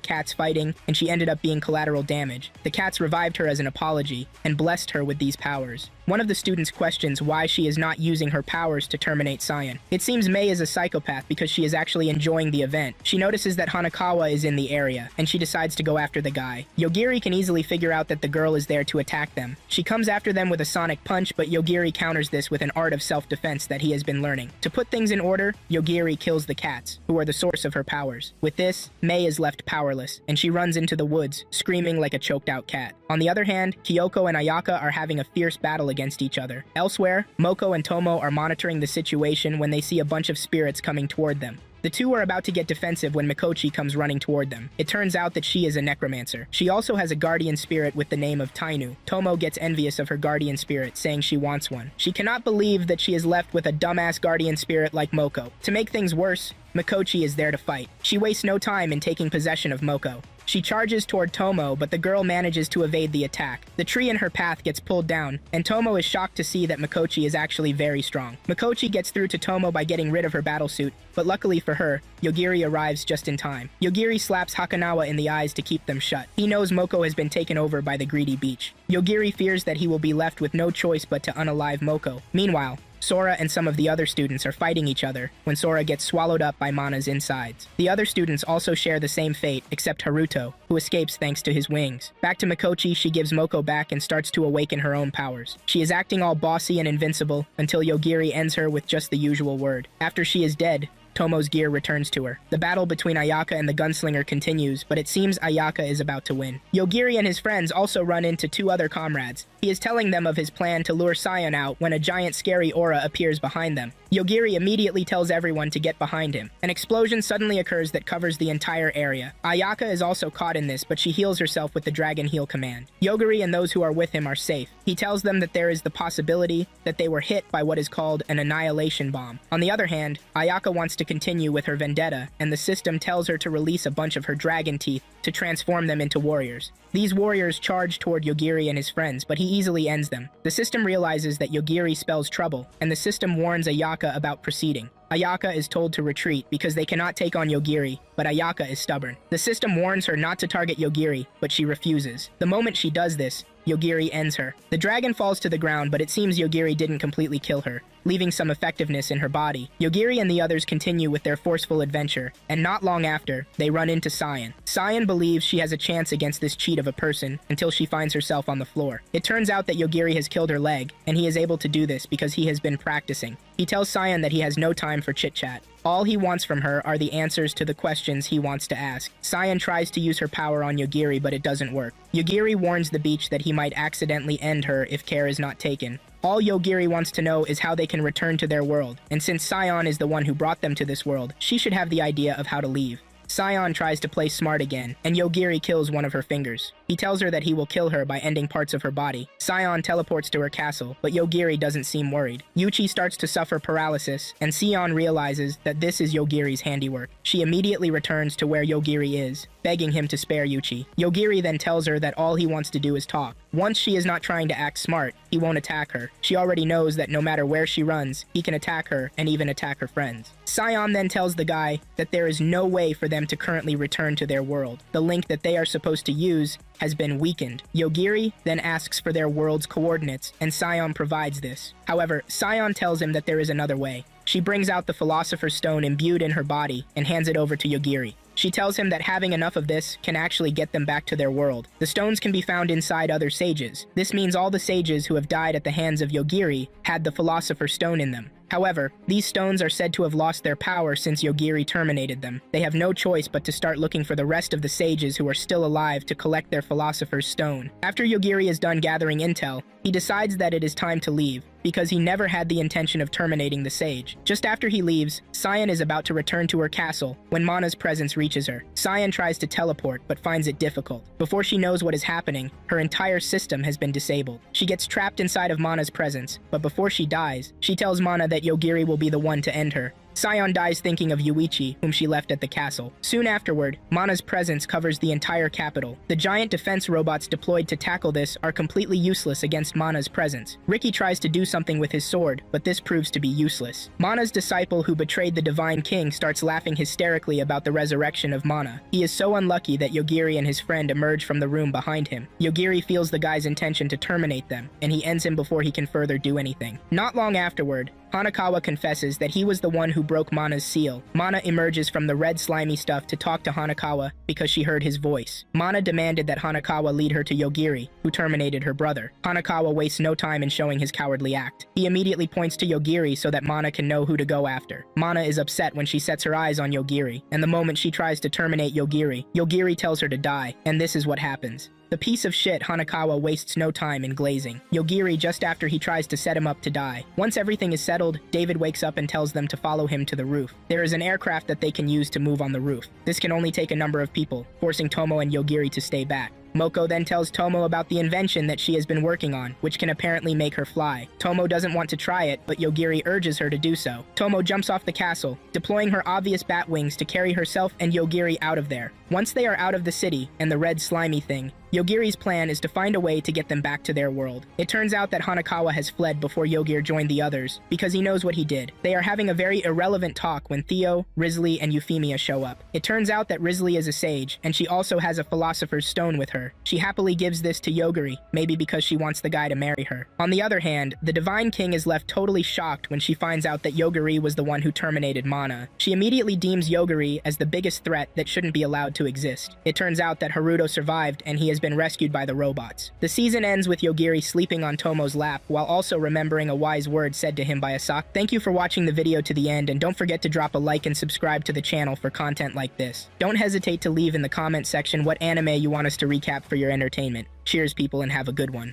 cats fighting, and she ended up being collateral damage. The cats revived her as an apology, and blessed her with these powers. One of the students questions why she is not using her powers to terminate Cyan. It seems Mei is a psychopath because she is actually enjoying the event. She notices that Hanakawa is in the area, and she decides to go after the guy. Yogiri can easily figure out that the girl is there to attack them. She comes after them with a sonic punch, but Yogiri counters this with an art of self-defense that he has been learning. To put things in order, Yogiri kills the cats, who are the source of her powers. With this, Mei is left powerless, and she runs into the woods, screaming like a choked-out cat. On the other hand, Kyoko and Ayaka are having a fierce battle against each other. Elsewhere, Moko and Tomo are monitoring the situation when they see a bunch of spirits coming toward them. The two are about to get defensive when Mikochi comes running toward them. It turns out that she is a necromancer. She also has a guardian spirit with the name of Tainu. Tomo gets envious of her guardian spirit, saying she wants one. She cannot believe that she is left with a dumbass guardian spirit like Moko. To make things worse, Mikochi is there to fight. She wastes no time in taking possession of Moko. She charges toward Tomo, but the girl manages to evade the attack. The tree in her path gets pulled down, and Tomo is shocked to see that Mikochi is actually very strong. Mikochi gets through to Tomo by getting rid of her battlesuit, but luckily for her, Yogiri arrives just in time. Yogiri slaps Hakunawa in the eyes to keep them shut. He knows Moko has been taken over by the greedy beach. Yogiri fears that he will be left with no choice but to unalive Moko. Meanwhile, Sora and some of the other students are fighting each other when Sora gets swallowed up by Mana's insides. The other students also share the same fate, except Haruto, who escapes thanks to his wings. Back to Mikochi, she gives Moko back and starts to awaken her own powers. She is acting all bossy and invincible until Yogiri ends her with just the usual word. After she is dead, Tomo's gear returns to her. The battle between Ayaka and the gunslinger continues, but it seems Ayaka is about to win. Yogiri and his friends also run into two other comrades. He is telling them of his plan to lure Sion out when a giant scary aura appears behind them. Yogiri immediately tells everyone to get behind him. An explosion suddenly occurs that covers the entire area. Ayaka is also caught in this, but she heals herself with the Dragon Heal command. Yogiri and those who are with him are safe. He tells them that there is the possibility that they were hit by what is called an annihilation bomb. On the other hand, Ayaka wants to continue with her vendetta, and the system tells her to release a bunch of her dragon teeth to transform them into warriors. These warriors charge toward Yogiri and his friends, but he easily ends them. The system realizes that Yogiri spells trouble, and the system warns Ayaka about proceeding. Ayaka is told to retreat because they cannot take on Yogiri, but Ayaka is stubborn. The system warns her not to target Yogiri, but she refuses. The moment she does this, Yogiri ends her. The dragon falls to the ground, but it seems Yogiri didn't completely kill her, leaving some effectiveness in her body. Yogiri and the others continue with their forceful adventure, and not long after, they run into Sion. Sion believes she has a chance against this cheat of a person until she finds herself on the floor. It turns out that Yogiri has killed her leg, and he is able to do this because he has been practicing. He tells Sion that he has no time for chit-chat. All he wants from her are the answers to the questions he wants to ask. Sion tries to use her power on Yogiri, but it doesn't work. Yogiri warns the beach that he might accidentally end her if care is not taken. All Yogiri wants to know is how they can return to their world, and since Sion is the one who brought them to this world, she should have the idea of how to leave. Sion tries to play smart again, and Yogiri kills one of her fingers. He tells her that he will kill her by ending parts of her body. Sion teleports to her castle, but Yogiri doesn't seem worried. Yuchi starts to suffer paralysis, and Sion realizes that this is Yogiri's handiwork. She immediately returns to where Yogiri is, begging him to spare Yuchi. Yogiri then tells her that all he wants to do is talk. Once she is not trying to act smart, he won't attack her. She already knows that no matter where she runs, he can attack her and even attack her friends. Sion then tells the guy that there is no way for them to currently return to their world. The link that they are supposed to use has been weakened. Yogiri then asks for their world's coordinates, and Sion provides this. However, Sion tells him that there is another way. She brings out the Philosopher's Stone imbued in her body and hands it over to Yogiri. She tells him that having enough of this can actually get them back to their world. The stones can be found inside other sages. This means all the sages who have died at the hands of Yogiri had the Philosopher's Stone in them. However, these stones are said to have lost their power since Yogiri terminated them. They have no choice but to start looking for the rest of the sages who are still alive to collect their Philosopher's Stone. After Yogiri is done gathering intel, he decides that it is time to leave, because he never had the intention of terminating the sage. Just after he leaves, Sion is about to return to her castle when Mana's presence reaches her. Sion tries to teleport, but finds it difficult. Before she knows what is happening, her entire system has been disabled. She gets trapped inside of Mana's presence, but before she dies, she tells Mana that Yogiri will be the one to end her. Sion dies thinking of Yuichi, whom she left at the castle. Soon afterward, Mana's presence covers the entire capital. The giant defense robots deployed to tackle this are completely useless against Mana's presence. Ricky tries to do something with his sword, but this proves to be useless. Mana's disciple who betrayed the Divine King starts laughing hysterically about the resurrection of Mana. He is so unlucky that Yogiri and his friend emerge from the room behind him. Yogiri feels the guy's intention to terminate them, and he ends him before he can further do anything. Not long afterward, Hanakawa confesses that he was the one who broke Mana's seal. Mana emerges from the red slimy stuff to talk to Hanakawa because she heard his voice. Mana demanded that Hanakawa lead her to Yogiri, who terminated her brother. Hanakawa wastes no time in showing his cowardly act. He immediately points to Yogiri so that Mana can know who to go after. Mana is upset when she sets her eyes on Yogiri, and the moment she tries to terminate Yogiri, Yogiri tells her to die, and this is what happens. The piece of shit Hanakawa wastes no time in glazing Yogiri just after he tries to set him up to die. Once everything is settled, David wakes up and tells them to follow him to the roof. There is an aircraft that they can use to move on the roof. This can only take a number of people, forcing Tomo and Yogiri to stay back. Moko then tells Tomo about the invention that she has been working on, which can apparently make her fly. Tomo doesn't want to try it, but Yogiri urges her to do so. Tomo jumps off the castle, deploying her obvious bat wings to carry herself and Yogiri out of there. Once they are out of the city and the red slimy thing, Yogiri's plan is to find a way to get them back to their world. It turns out that Hanakawa has fled before Yogiri joined the others, because he knows what he did. They are having a very irrelevant talk when Theo, Risley, and Euphemia show up. It turns out that Risley is a sage, and she also has a philosopher's stone with her. She happily gives this to Yogiri, maybe because she wants the guy to marry her. On the other hand, the Divine King is left totally shocked when she finds out that Yogiri was the one who terminated Mana. She immediately deems Yogiri as the biggest threat that shouldn't be allowed to exist. It turns out that Haruto survived and he has been rescued by the robots. The season ends with Yogiri sleeping on Tomo's lap while also remembering a wise word said to him by Asaka. Thank you for watching the video to the end, and don't forget to drop a like and subscribe to the channel for content like this. Don't hesitate to leave in the comment section what anime you want us to recap for your entertainment. Cheers people, and have a good one.